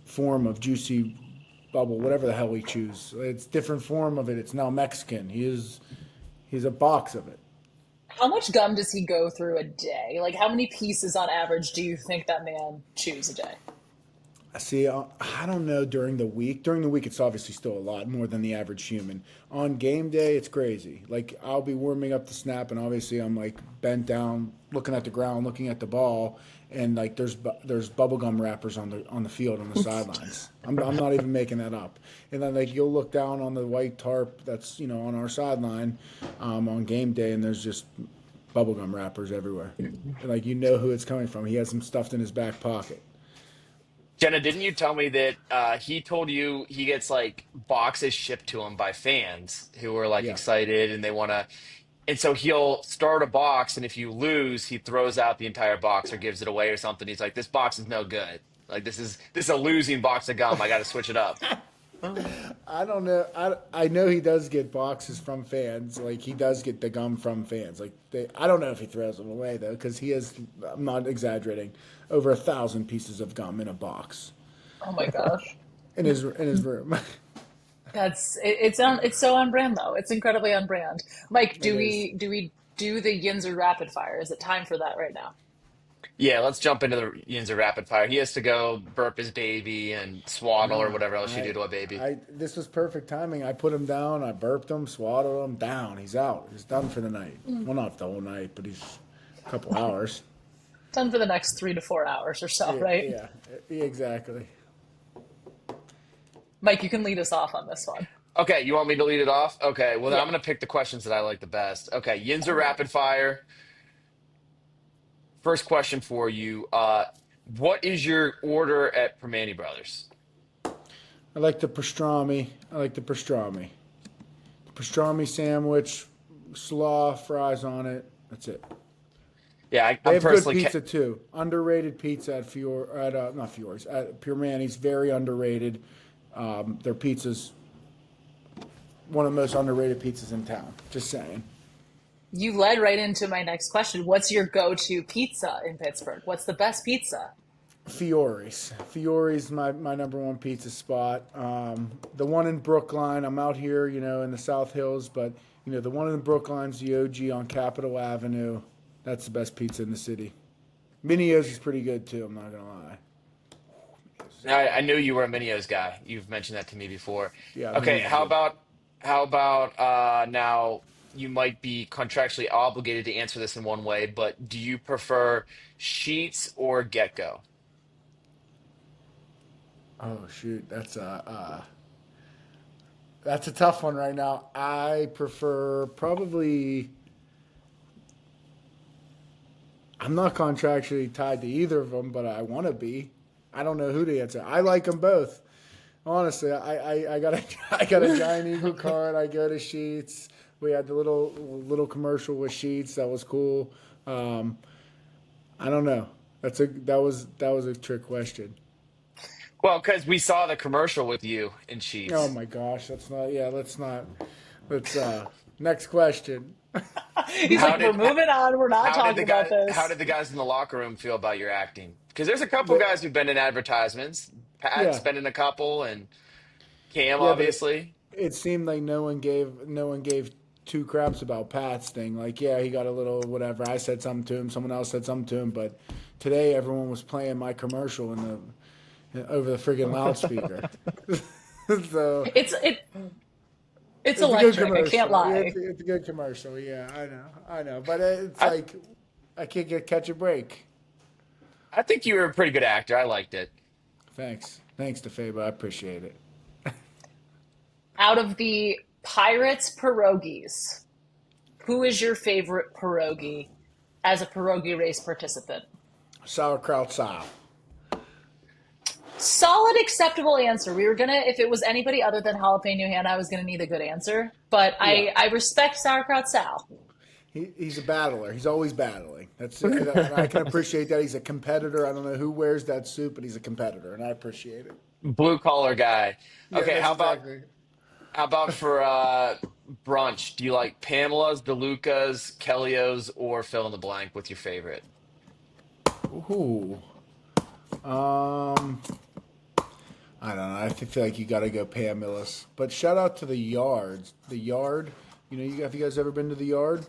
form of juicy bubble, whatever the hell we choose. It's different form of it. It's now Mexican. He's a box of it. How much gum does he go through a day? Like, how many pieces on average do you think that man chews a day? See, I don't know during the week. During the week, it's obviously still a lot more than the average human. On game day, it's crazy. Like, I'll be warming up the snap, and obviously, I'm like bent down, looking at the ground, looking at the ball, and like there's bubblegum wrappers on the field on the sidelines. I'm not even making that up. And then like you'll look down on the white tarp that's on our sideline on game day, and there's just bubblegum wrappers everywhere. And, like who it's coming from. He has them stuffed in his back pocket. Jenna, didn't you tell me that he told you he gets like boxes shipped to him by fans who are like Yeah. excited and they want to, and so he'll start a box, and if you lose, he throws out the entire box or gives it away or something. He's like, "This box is no good. Like this is a losing box of gum. I got to switch it up." I don't know. I know he does get boxes from fans. Like he does get the gum from fans. I don't know if he throws them away though, because he has. I'm not exaggerating. Over 1,000 pieces of gum in a box Oh my gosh. in his room. It's so on brand though. It's incredibly on brand. Mike, It is. do we do the Yinzer rapid fire? Is it time for that right now? Yeah, let's jump into the Yinzer rapid fire. He has to go burp his baby and swaddle or No, whatever else you do to a baby. This was perfect timing. I put him down. I burped him, swaddled him down. He's out. He's done for the night. Well, not the whole night, but he's a couple hours. Done for the next 3 to 4 hours or so, Yeah, right? yeah, exactly. Mike, you can lead us off on this one. Okay, you want me to lead it off? Okay, well then I'm Yeah. gonna pick the questions that I like the best. Okay, Yinzer rapid fire. First question for you. What is your order at Permane Brothers? I like the pastrami. I like the pastrami. Pastrami sandwich, slaw, fries on it. That's it. Yeah, They I'm have good personally. pizza too. Underrated pizza at not Fiore's at Pure Manny's. Very underrated. Their pizza's one of the most underrated pizzas in town. Just saying. You led right into my next question. What's your go-to pizza in Pittsburgh? What's the best pizza? Fiore's. Fiore's my number one pizza spot. The one in Brookline. I'm out here, in the South Hills, but the one in Brookline's the OG on Capitol Avenue. That's the best pizza in the city. Minio's is pretty good too. I'm not gonna lie. I knew you were a Minio's guy. You've mentioned that to me before. Yeah, Okay, Minio's is good. how about now you might be contractually obligated to answer this in one way, but do you prefer Sheets or Get Go? Oh shoot, that's a tough one right now. I prefer probably. I'm not contractually tied to either of them, but I want to be. I don't know who to answer. I like them both. Honestly, I got a I got a Giant Eagle card. I go to Sheets. We had the little commercial with Sheets. That was cool. Um, I don't know. That was a trick question. Well, because we saw the commercial with you in Oh Sheets. my gosh, that's not. Yeah, let's not. Let's next question. He's How like, we're did how, moving on. We're not talking about how this. did the guys in the locker room feel about your acting? Because there's a couple The guys who've been in advertisements. Pat's yeah been in a couple, and Cam yeah the obviously. it seemed like no one gave two craps about Pat's thing. Like, yeah, he got a little whatever. I said something to him. Someone else said something to him. But today, everyone was playing my commercial over the friggin' loudspeaker. So It's it's a good electric. I can't commercial. Yeah, lie. it's a good commercial. Yeah, I know. But it's I like I can't catch a break. I think you were a pretty good actor. I liked it. Thanks, DeFabo. I appreciate it. Out of the Pirates pierogies, who is your favorite pierogi as a pierogi race participant? Sauerkraut style. Solid, acceptable answer. We were gonna, if it was anybody other than Jalapeno Hannah, I was gonna need a good answer. But Yeah. I respect sauerkraut Sal. He's a battler. He's always battling. And I can appreciate that. He's a competitor. I don't know who wears that suit, but he's a competitor, and I appreciate it. Blue collar guy. Yeah, Okay, that's how about exactly. how about for brunch? Do you like Pamela's, DeLuca's, Kelly's, or fill in the blank with your favorite? Ooh. Um, I don't know. I feel like you got to go Pam Millis. But shout out to the yards. The yard. Have you guys ever been to the yard?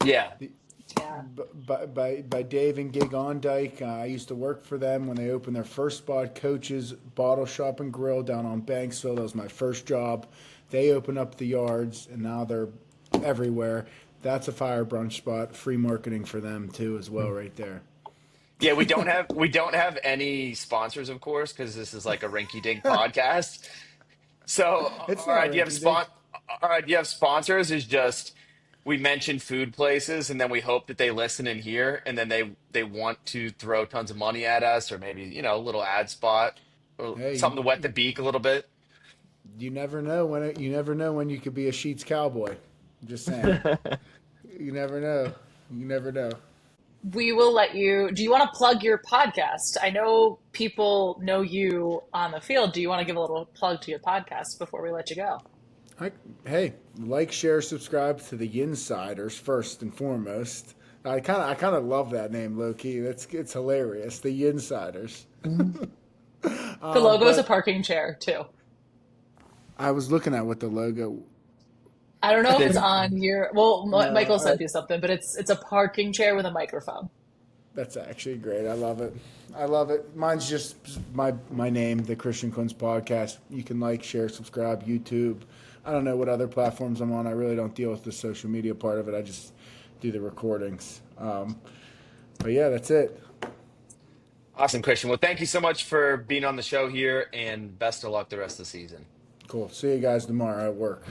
Yeah. Yeah. By Dave and Gig Ondike. I used to work for them when they opened their first spot, Coach's Bottle Shop and Grill down on Banksville. That was my first job. They opened up the yards, and now they're everywhere. That's a fire brunch spot. Free marketing for them too, as well, right there. Yeah, we don't have any sponsors, of course, because this is like a rinky-dink podcast. So It's our not idea of rinky dink. sponsors is just we mention food places and then we hope that they listen and hear and then they want to throw tons of money at us or maybe, a little ad spot or Hey, something to wet the beak a little bit. you never know you never know when you could be a Sheets cowboy. I'm just saying. You never know. You never know. We will let you. Do you want to plug your podcast? I know people know you on the field. Do you want to give a little plug to your podcast before we let you go? I, hey, like, share, subscribe to the Yinziders first and foremost. I kind of love that name, low key. It's hilarious. The Yinziders. The logo is a But parking chair too. I was looking at what the logo. I don't know if it's Did on your. Well, No, Michael sent you something, but it's a parking chair with a microphone. that's actually great. I love it. I love it. Mine's just my name, the Christian Kuntz podcast. You can like, share, subscribe, YouTube. I don't know what other platforms I'm on. I really don't deal with the social media part of it. I just do the recordings. But yeah, that's it. Awesome, Christian. Well, thank you so much for being on the show here and best of luck the rest of the season. Cool. See you guys tomorrow at work.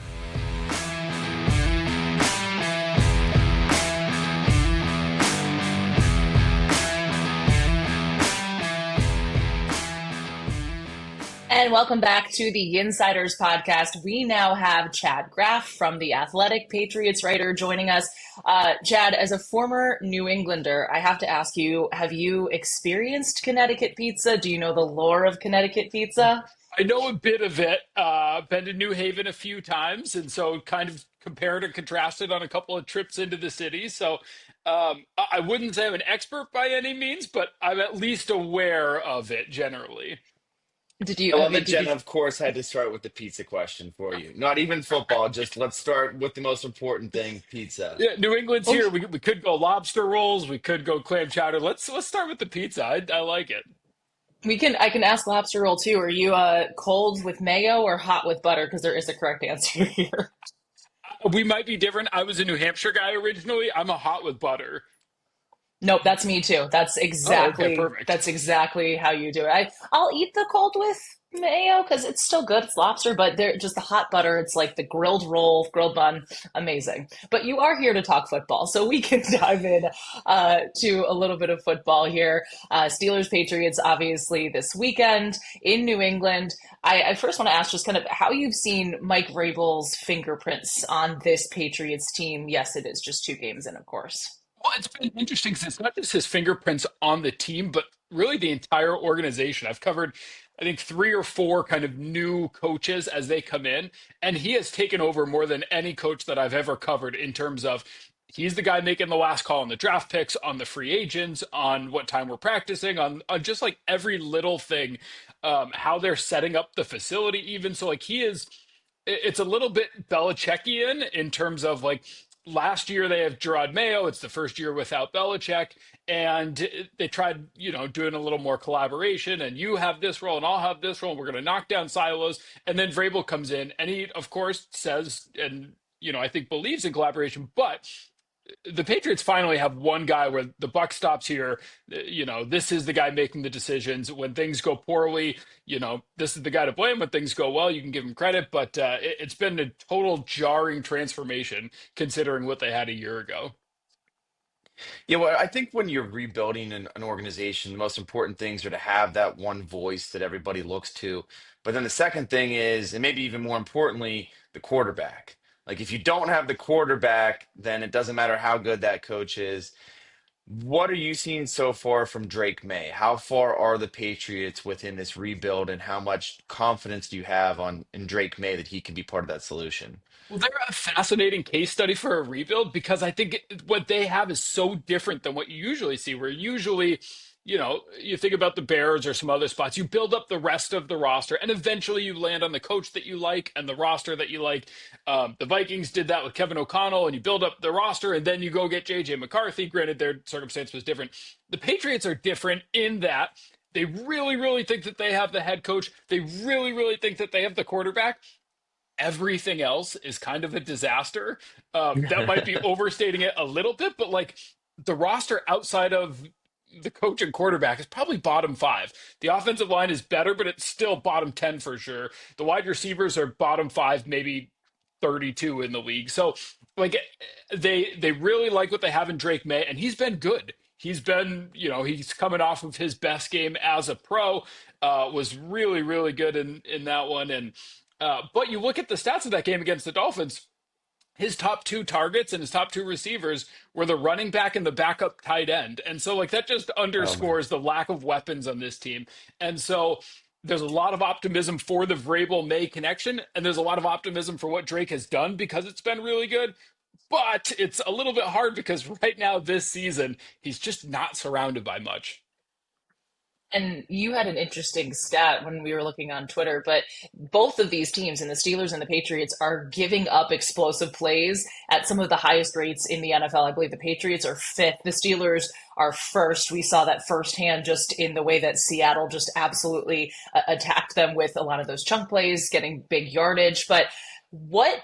And welcome back to the Yinziders podcast. We now have Chad Graff from the Athletic Patriots writer joining us. Chad, as a former New Englander, I have to ask you, have you experienced Connecticut pizza? Do you know the lore of Connecticut pizza? I know a bit of it. Been to New Haven a few times, and so kind of compared and contrasted on a couple of trips into the city. So I wouldn't say I'm an expert by any means, but I'm at least aware of it generally. Did I you, love that did you, Jenna, of course, had to start with the pizza question for you. Not even football, just let's start with the most important thing, pizza. Yeah, New England's oh, here. We could go lobster rolls. We could go clam chowder. Let's start with the pizza. I like it. I can ask lobster roll too. Are you cold with mayo or hot with butter? Because there is a correct answer here. We might be different. I was a New Hampshire guy originally. I'm a hot with butter. Nope, that's me too. Oh, okay, perfect. That's exactly how you do it. I'll eat the cold with mayo because it's still good. It's lobster, but they're just the hot butter. It's like the grilled roll, grilled bun, amazing. But you are here to talk football, so we can dive in to a little bit of football here. Steelers Patriots, obviously this weekend in New England. I first want to ask just kind of how you've seen Mike Vrabel's fingerprints on this Patriots team. Yes, it is just 2 games in, of course. Well, it's been interesting because it's not just his fingerprints on the team, but really the entire organization. I've covered, I think, 3 or 4 kind of new coaches as they come in, and he has taken over more than any coach that I've ever covered in terms of he's the guy making the last call on the draft picks, on the free agents, on what time we're practicing, on just like every little thing, how they're setting up the facility, even. So, like, he is it's a little bit Belichickian in terms of like last year they have Gerard Mayo. It's the first year without Belichick, and they tried, doing a little more collaboration. And you have this role, and I'll have this role. And we're going to knock down silos. And then Vrabel comes in, and he, of course, says and I think believes in collaboration, but the Patriots finally have one guy where the buck stops here. This is the guy making the decisions. When things go poorly, this is the guy to blame. When things go well, you can give him credit. But it's been a total jarring transformation considering what they had a year ago. Yeah, well, I think when you're rebuilding an organization, the most important things are to have that one voice that everybody looks to. But then the second thing is, and maybe even more importantly, the quarterback. Like if you don't have the quarterback, then it doesn't matter how good that coach is. What are you seeing so far from Drake May? How far are the Patriots within this rebuild, and how much confidence do you have on in Drake May that he can be part of that solution? Well, they're a fascinating case study for a rebuild because I think what they have is so different than what you usually see, where usually, you think about the Bears or some other spots, you build up the rest of the roster, and eventually you land on the coach that you like and the roster that you like. The Vikings did that with Kevin O'Connell, and you build up the roster, and then you go get J.J. McCarthy. Granted, their circumstance was different. The Patriots are different in that they really, really think that they have the head coach. They really, really think that they have the quarterback. Everything else is kind of a disaster. That might be overstating it a little bit, but like the roster outside of the coach and quarterback is probably bottom 5. The offensive line is better, but it's still bottom 10 for sure. The wide receivers are bottom 5, maybe 32 in the league. So like they really like what they have in Drake May, and he's been good. He's been, he's coming off of his best game as a pro, was really, really good in that one. And but you look at the stats of that game against the Dolphins, his top 2 targets and his top 2 receivers were the running back and the backup tight end. And so, like, that just Oh man. underscores the lack of weapons on this team. And so, there's a lot of optimism for the Vrabel May connection, and there's a lot of optimism for what Drake has done because it's been really good. But it's a little bit hard because right now, this season, he's just not surrounded by much. And you had an interesting stat when we were looking on Twitter, but both of these teams, and the Steelers and the Patriots, are giving up explosive plays at some of the highest rates in the NFL. I believe the Patriots are fifth, the Steelers are first. We saw that firsthand just in the way that Seattle just absolutely attacked them with a lot of those chunk plays, getting big yardage. But what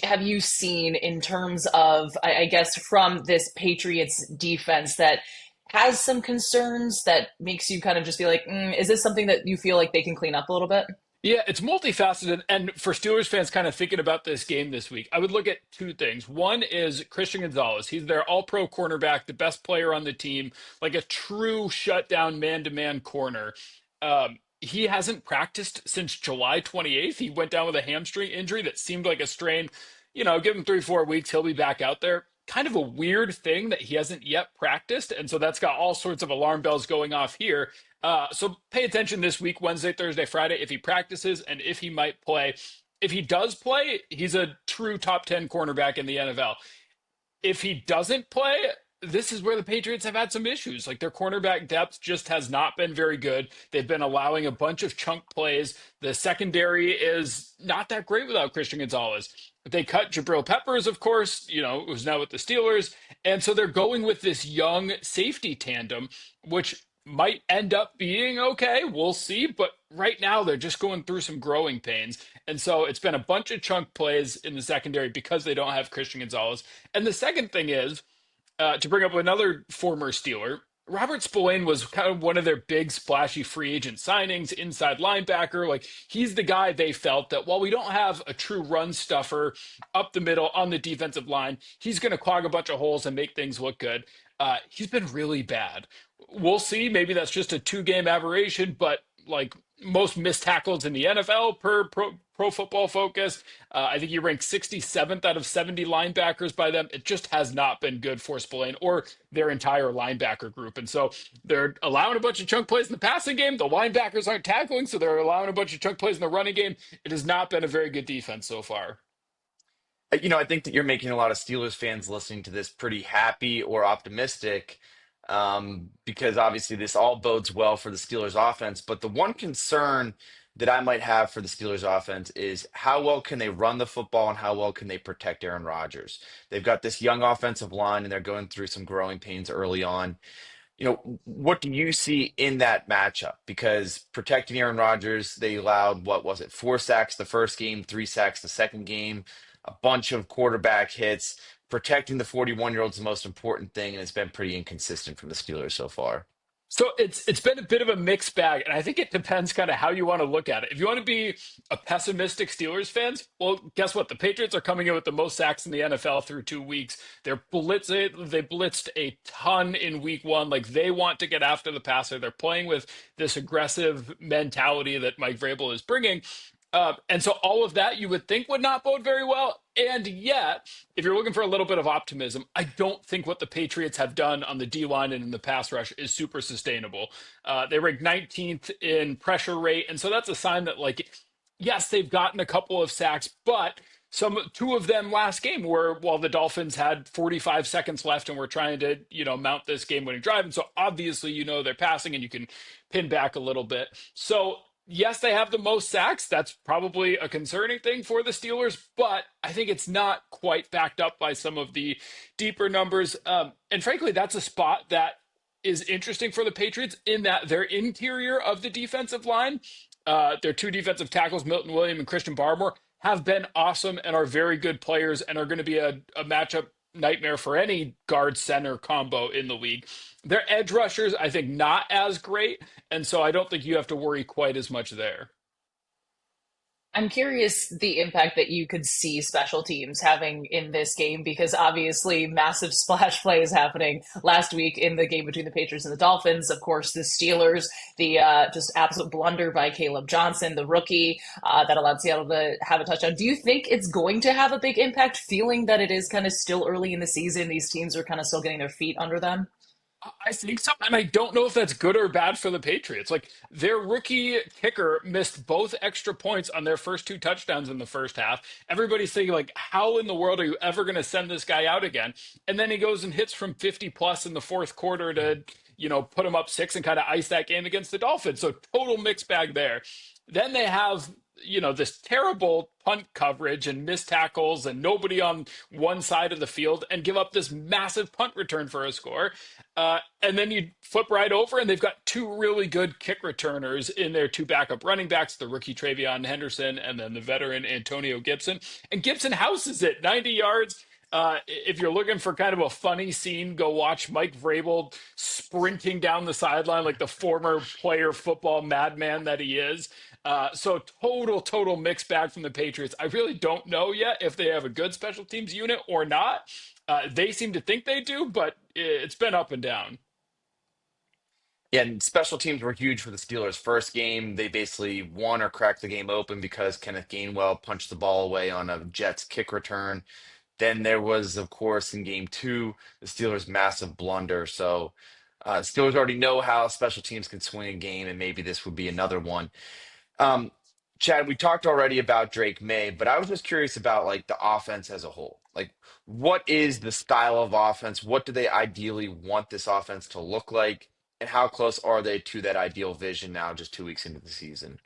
have you seen in terms of, I guess, from this Patriots defense that has some concerns that makes you kind of just be like, is this something that you feel like they can clean up a little bit? Yeah, it's multifaceted. And for Steelers fans kind of thinking about this game this week, I would look at 2 things. One is Christian Gonzalez. He's their all pro cornerback, the best player on the team, like a true shutdown man to man corner. He hasn't practiced since July 28th. He went down with a hamstring injury that seemed like a strain. Give him 3, 4 weeks, he'll be back out there. Kind of a weird thing that he hasn't yet practiced. And so that's got all sorts of alarm bells going off here. So pay attention this week, Wednesday, Thursday, Friday, if he practices and if he might play. If he does play, he's a true top 10 cornerback in the NFL. If he doesn't play, this is where the Patriots have had some issues. Like their cornerback depth just has not been very good. They've been allowing a bunch of chunk plays. The secondary is not that great without Christian Gonzalez. They cut Jabril Peppers, of course, who's now with the Steelers. And so they're going with this young safety tandem, which might end up being okay. We'll see. But right now, they're just going through some growing pains. And so it's been a bunch of chunk plays in the secondary because they don't have Christian Gonzalez. And the second thing is, To bring up another former Steeler, Robert Spillane was kind of one of their big splashy free agent signings, inside linebacker. Like he's the guy they felt that while we don't have a true run stuffer up the middle on the defensive line, he's going to clog a bunch of holes and make things look good. He's been really bad. We'll see. Maybe that's just a 2 game aberration, but like most missed tackles in the NFL per pro football focus. I think he ranked 67th out of 70 linebackers by them. It just has not been good for Spillane or their entire linebacker group. And so they're allowing a bunch of chunk plays in the passing game. The linebackers aren't tackling, so they're allowing a bunch of chunk plays in the running game. It has not been a very good defense so far. I think that you're making a lot of Steelers fans listening to this pretty happy or optimistic, because obviously this all bodes well for the Steelers offense. But the one concern that I might have for the Steelers offense is how well can they run the football and how well can they protect Aaron Rodgers? They've got this young offensive line and they're going through some growing pains early on. What do you see in that matchup? Because protecting Aaron Rodgers, they allowed, what was it, 4 sacks the first game, 3 sacks the second game, a bunch of quarterback hits. Protecting the 41-year-old is the most important thing, and it's been pretty inconsistent from the Steelers so far. So it's been a bit of a mixed bag, and I think it depends kind of how you want to look at it. If you want to be a pessimistic Steelers fans, well, guess what? The Patriots are coming in with the most sacks in the NFL through 2 weeks. They're blitzing. They blitzed a ton in week one. Like they want to get after the passer. They're playing with this aggressive mentality that Mike Vrabel is bringing. And so all of that you would think would not bode very well. And yet, if you're looking for a little bit of optimism, I don't think what the Patriots have done on the D line and in the pass rush is super sustainable. They ranked 19th in pressure rate. And so that's a sign that, like, yes, they've gotten a couple of sacks, but two of them last game were while the Dolphins had 45 seconds left and were trying to, mount this game winning drive. And so obviously, they're passing and you can pin back a little bit. So yes, they have the most sacks. That's probably a concerning thing for the Steelers, but I think it's not quite backed up by some of the deeper numbers. And frankly, that's a spot that is interesting for the Patriots in that their interior of the defensive line, their two defensive tackles, Milton Williams and Christian Barmore, have been awesome and are very good players and are going to be a matchup nightmare for any guard center combo in the league. Their edge rushers, I think, not as great. And so I don't think you have to worry quite as much there. I'm curious the impact that you could see special teams having in this game because obviously massive splash plays happening last week in the game between the Patriots and the Dolphins. Of course, the Steelers, the just absolute blunder by Caleb Johnson, the rookie that allowed Seattle to have a touchdown. Do you think it's going to have a big impact, feeling that it is kind of still early in the season? These teams are kind of still getting their feet under them. I think so. And I don't know if that's good or bad for the Patriots. Like their rookie kicker missed both extra points on their first two touchdowns in the first half. Everybody's thinking like, how in the world are you ever going to send this guy out again? And then he goes and hits from 50 plus in the fourth quarter to, put him up 6 and kind of ice that game against the Dolphins. So total mixed bag there. Then they have this terrible punt coverage and missed tackles and nobody on one side of the field and give up this massive punt return for a score. And then you flip right over and they've got two really good kick returners in their two backup running backs, the rookie Travion Henderson and then the veteran Antonio Gibson. And Gibson houses it 90 yards. If you're looking for kind of a funny scene, go watch Mike Vrabel sprinting down the sideline like the former player football madman that he is. So total mixed bag from the Patriots. I really don't know yet if they have a good special teams unit or not. They seem to think they do, but it's been up and down. Yeah, and special teams were huge for the Steelers' first game. They basically won or cracked the game open because Kenneth Gainwell punched the ball away on a Jets kick return. Then there was, of course, in game two, the Steelers' massive blunder. So Steelers already know how special teams can swing a game, and maybe this would be another one. Um, Chad, we talked already about Drake May, but I was just curious about like the offense as a whole. Like, what is the style of offense? What do they ideally want this offense to look like? And how close are they to that ideal vision now, just 2 weeks into the season?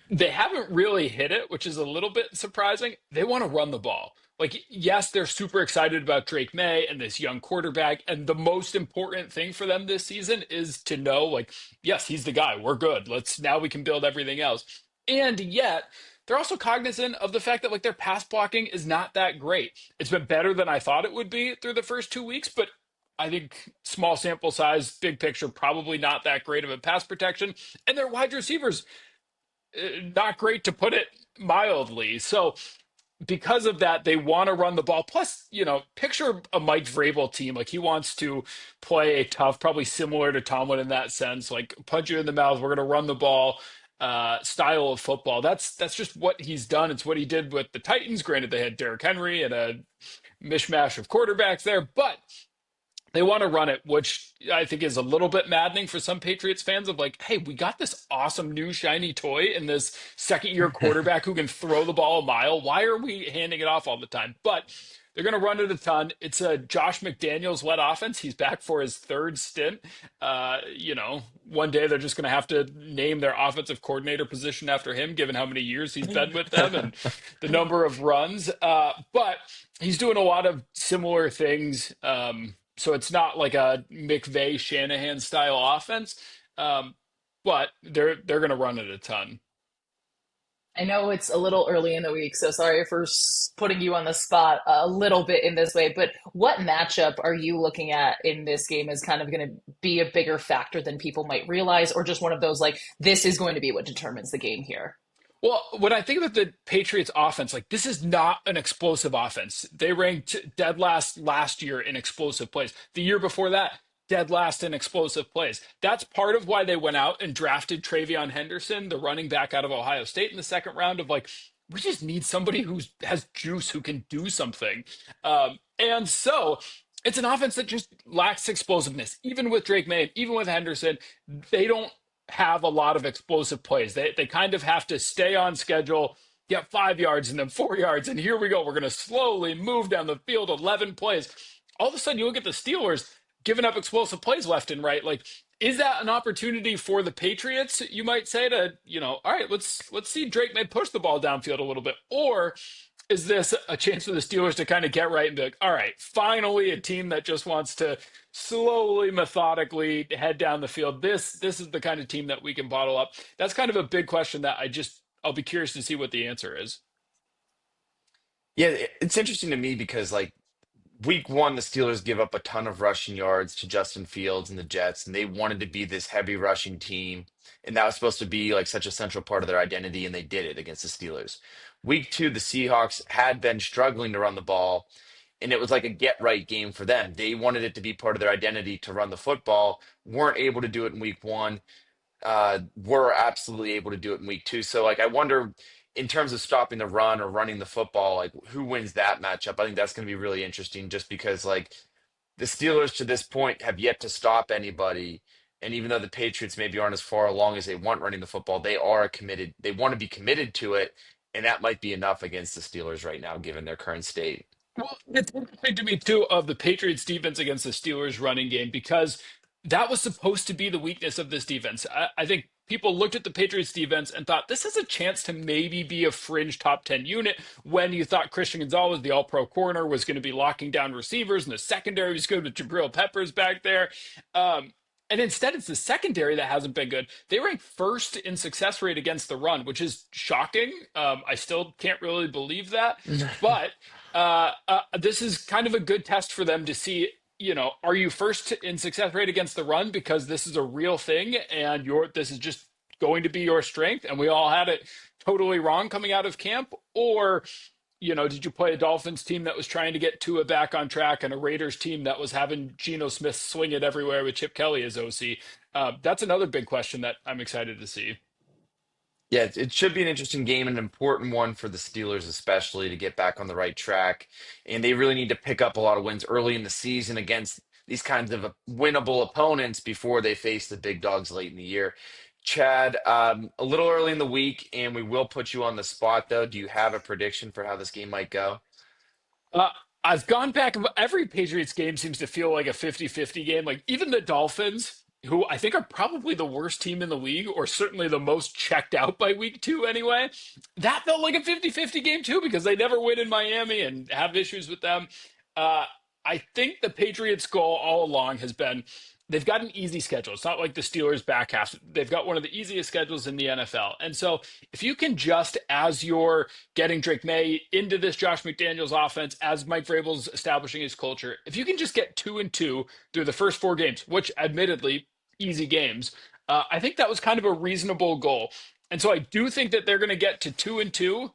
They haven't really hit it, which is a little bit surprising. They want to run the ball. Like, yes, they're super excited about Drake May and this young quarterback. And the most important thing for them this season is to know, like, yes, he's the guy. We're good. Now we can build everything else. And yet, they're also cognizant of the fact that, like, their pass blocking is not that great. It's been better than I thought it would be through the first 2 weeks, but I think small sample size, big picture, probably not that great of a pass protection. And their wide receivers, not great to put it mildly. So because of that, they want to run the ball. Plus, picture a Mike Vrabel team. Like he wants to play a tough, probably similar to Tomlin in that sense, like punch you in the mouth. We're going to run the ball style of football. That's just what he's done. It's what he did with the Titans. Granted, they had Derrick Henry and a mishmash of quarterbacks there, but they want to run it, which I think is a little bit maddening for some Patriots fans of like, hey, we got this awesome new shiny toy in this second year quarterback who can throw the ball a mile. Why are we handing it off all the time? But they're going to run it a ton. It's a Josh McDaniels led offense. He's back for his third stint. One day they're just going to have to name their offensive coordinator position after him, given how many years he's been with them and the number of runs. But he's doing a lot of similar things. So it's not like a McVay Shanahan style offense, but they're going to run it a ton. I know it's a little early in the week, so sorry for putting you on the spot a little bit in this way, but what matchup are you looking at in this game is kind of going to be a bigger factor than people might realize, or just one of those like, this is going to be what determines the game here? Well, when I think about the Patriots offense, like this is not an explosive offense. They ranked dead last year in explosive plays. The year before that, dead last in explosive plays. That's part of why they went out and drafted Travion Henderson, the running back out of Ohio State in the second round of like, we just need somebody who has juice, who can do something. And so it's an offense that just lacks explosiveness. Even with Drake May, even with Henderson, they don't have a lot of explosive plays. They kind of have to stay on schedule, get 5 yards and then 4 yards. And here we go. We're going to slowly move down the field 11 plays. All of a sudden, you look at the Steelers giving up explosive plays left and right. Like, is that an opportunity for the Patriots, you might say, to, all right, let's see Drake May push the ball downfield a little bit? Or is this a chance for the Steelers to kind of get right and be like, all right, finally a team that just wants to slowly, methodically head down the field. This is the kind of team that we can bottle up. That's kind of a big question that I'll be curious to see what the answer is. Yeah, it's interesting to me because like week one, the Steelers give up a ton of rushing yards to Justin Fields and the Jets, and they wanted to be this heavy rushing team. And that was supposed to be like such a central part of their identity, and they did it against the Steelers. Week two, the Seahawks had been struggling to run the ball, and it was like a get right game for them. They wanted it to be part of their identity to run the football, weren't able to do it in week one, were absolutely able to do it in week two. So, like, I wonder in terms of stopping the run or running the football, like, who wins that matchup? I think that's going to be really interesting just because, like, the Steelers to this point have yet to stop anybody. And even though the Patriots maybe aren't as far along as they want running the football, they are committed. They want to be committed to it. And that might be enough against the Steelers right now, given their current state. Well, it's interesting to me too of the Patriots defense against the Steelers running game because that was supposed to be the weakness of this defense. I think people looked at the Patriots defense and thought this has a chance to maybe be a fringe top 10 unit when you thought Christian Gonzalez, the all pro corner, was going to be locking down receivers and the secondary was good with Jabril Peppers back there. And instead, it's the secondary that hasn't been good. They rank first in success rate against the run, which is shocking. I still can't really believe that. But this is kind of a good test for them to see, are you first in success rate against the run because this is a real thing and this is just going to be your strength and we all had it totally wrong coming out of camp? Or did you play a Dolphins team that was trying to get Tua back on track and a Raiders team that was having Geno Smith swing it everywhere with Chip Kelly as OC? That's another big question that I'm excited to see. Yeah, it should be an interesting game, an important one for the Steelers, especially to get back on the right track. And they really need to pick up a lot of wins early in the season against these kinds of winnable opponents before they face the big dogs late in the year. Chad, a little early in the week, and we will put you on the spot, though. Do you have a prediction for how this game might go? Uh, I've gone back. Every Patriots game seems to feel like a 50-50 game. Like even the Dolphins, who I think are probably the worst team in the league, or certainly the most checked out by week two anyway, that felt like a 50-50 game too because they never win in Miami and have issues with them. I think the Patriots' goal all along has been they've got an easy schedule. It's not like the Steelers back half. They've got one of the easiest schedules in the NFL. And so if you can just, as you're getting Drake May into this Josh McDaniels offense, as Mike Vrabel's establishing his culture, if you can just get 2-2 through the first 4 games, which admittedly easy games, I think that was kind of a reasonable goal. And so I do think that they're going to get to 2-2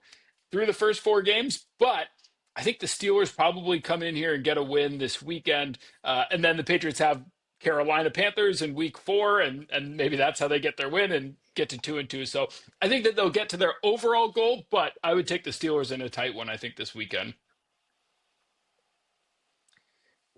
through the first 4 games, but I think the Steelers probably come in here and get a win this weekend. And then the Patriots have Carolina Panthers in week 4, and maybe that's how they get their win and get to 2-2. So I think that they'll get to their overall goal, but I would take the Steelers in a tight one, I think, this weekend.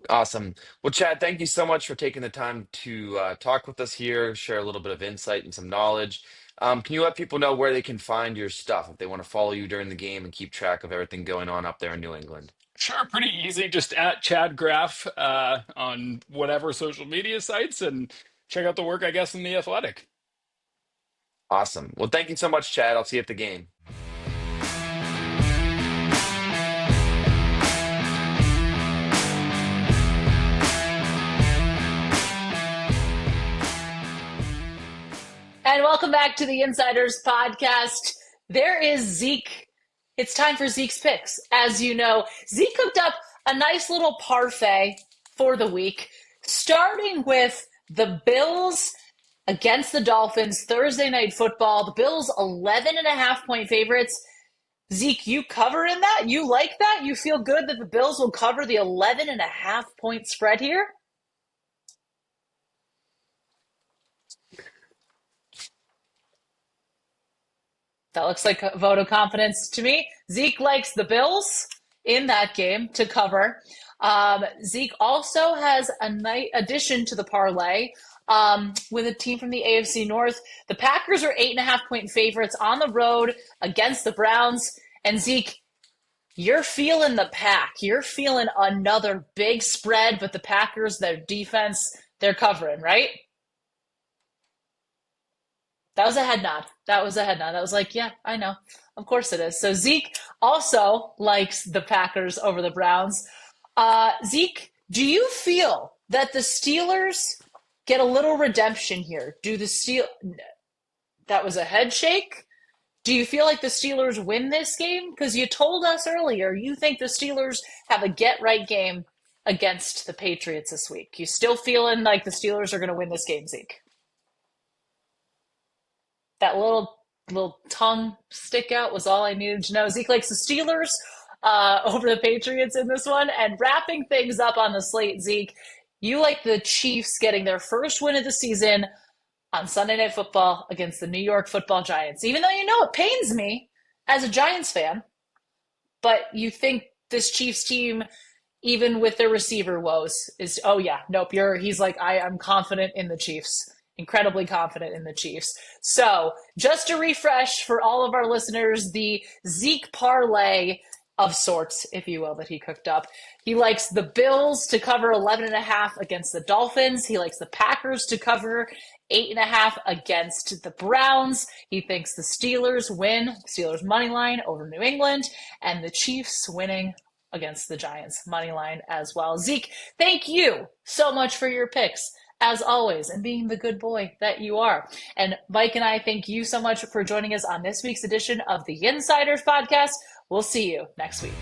Awesome. Well, Chad, thank you so much for taking the time to talk with us here, share a little bit of insight and some knowledge. Can you let people know where they can find your stuff if they want to follow you during the game and keep track of everything going on up there in New England? Sure, pretty easy. Just at Chad Graff on whatever social media sites, and check out the work, I guess, in The Athletic. Awesome. Well, thank you so much, Chad. I'll see you at the game. And welcome back to the Yinziders podcast. There is Zeke. It's time for Zeke's picks. As you know, Zeke cooked up a nice little parfait for the week, starting with the Bills against the Dolphins, Thursday Night Football. The Bills 11.5-point favorites. Zeke, you cover in that? You like that? You feel good that the Bills will cover the 11.5-point spread here? That looks like a vote of confidence to me. Zeke likes the Bills in that game to cover. Zeke also has a nice addition to the parlay with a team from the AFC North. The Packers are 8.5-point favorites on the road against the Browns. And Zeke, you're feeling the pack. You're feeling another big spread, but the Packers, their defense, they're covering, right? That was a head nod. That was like, yeah, I know. Of course it is. So Zeke also likes the Packers over the Browns. Zeke, do you feel that the Steelers get a little redemption here? That was a head shake? Do you feel like the Steelers win this game? Because you told us earlier you think the Steelers have a get-right game against the Patriots this week. You still feeling like the Steelers are going to win this game, Zeke? That little tongue stick out was all I needed to know. Zeke likes the Steelers over the Patriots in this one. And wrapping things up on the slate, Zeke, you like the Chiefs getting their first win of the season on Sunday Night Football against the New York Football Giants. Even though you know it pains me as a Giants fan, but you think this Chiefs team, even with their receiver woes, is, oh yeah, nope, he's like, I'm confident in the Chiefs. Incredibly confident in the Chiefs. So just to refresh for all of our listeners, the Zeke parlay of sorts, if you will, that he cooked up. He likes the Bills to cover 11.5 against the Dolphins. He likes the Packers to cover 8.5 against the Browns. He thinks the Steelers win, Steelers money line over New England, and the Chiefs winning against the Giants money line as well. Zeke, thank you so much for your picks, as always, and being the good boy that you are. And Mike and I thank you so much for joining us on this week's edition of the Yinziders podcast. We'll see you next week.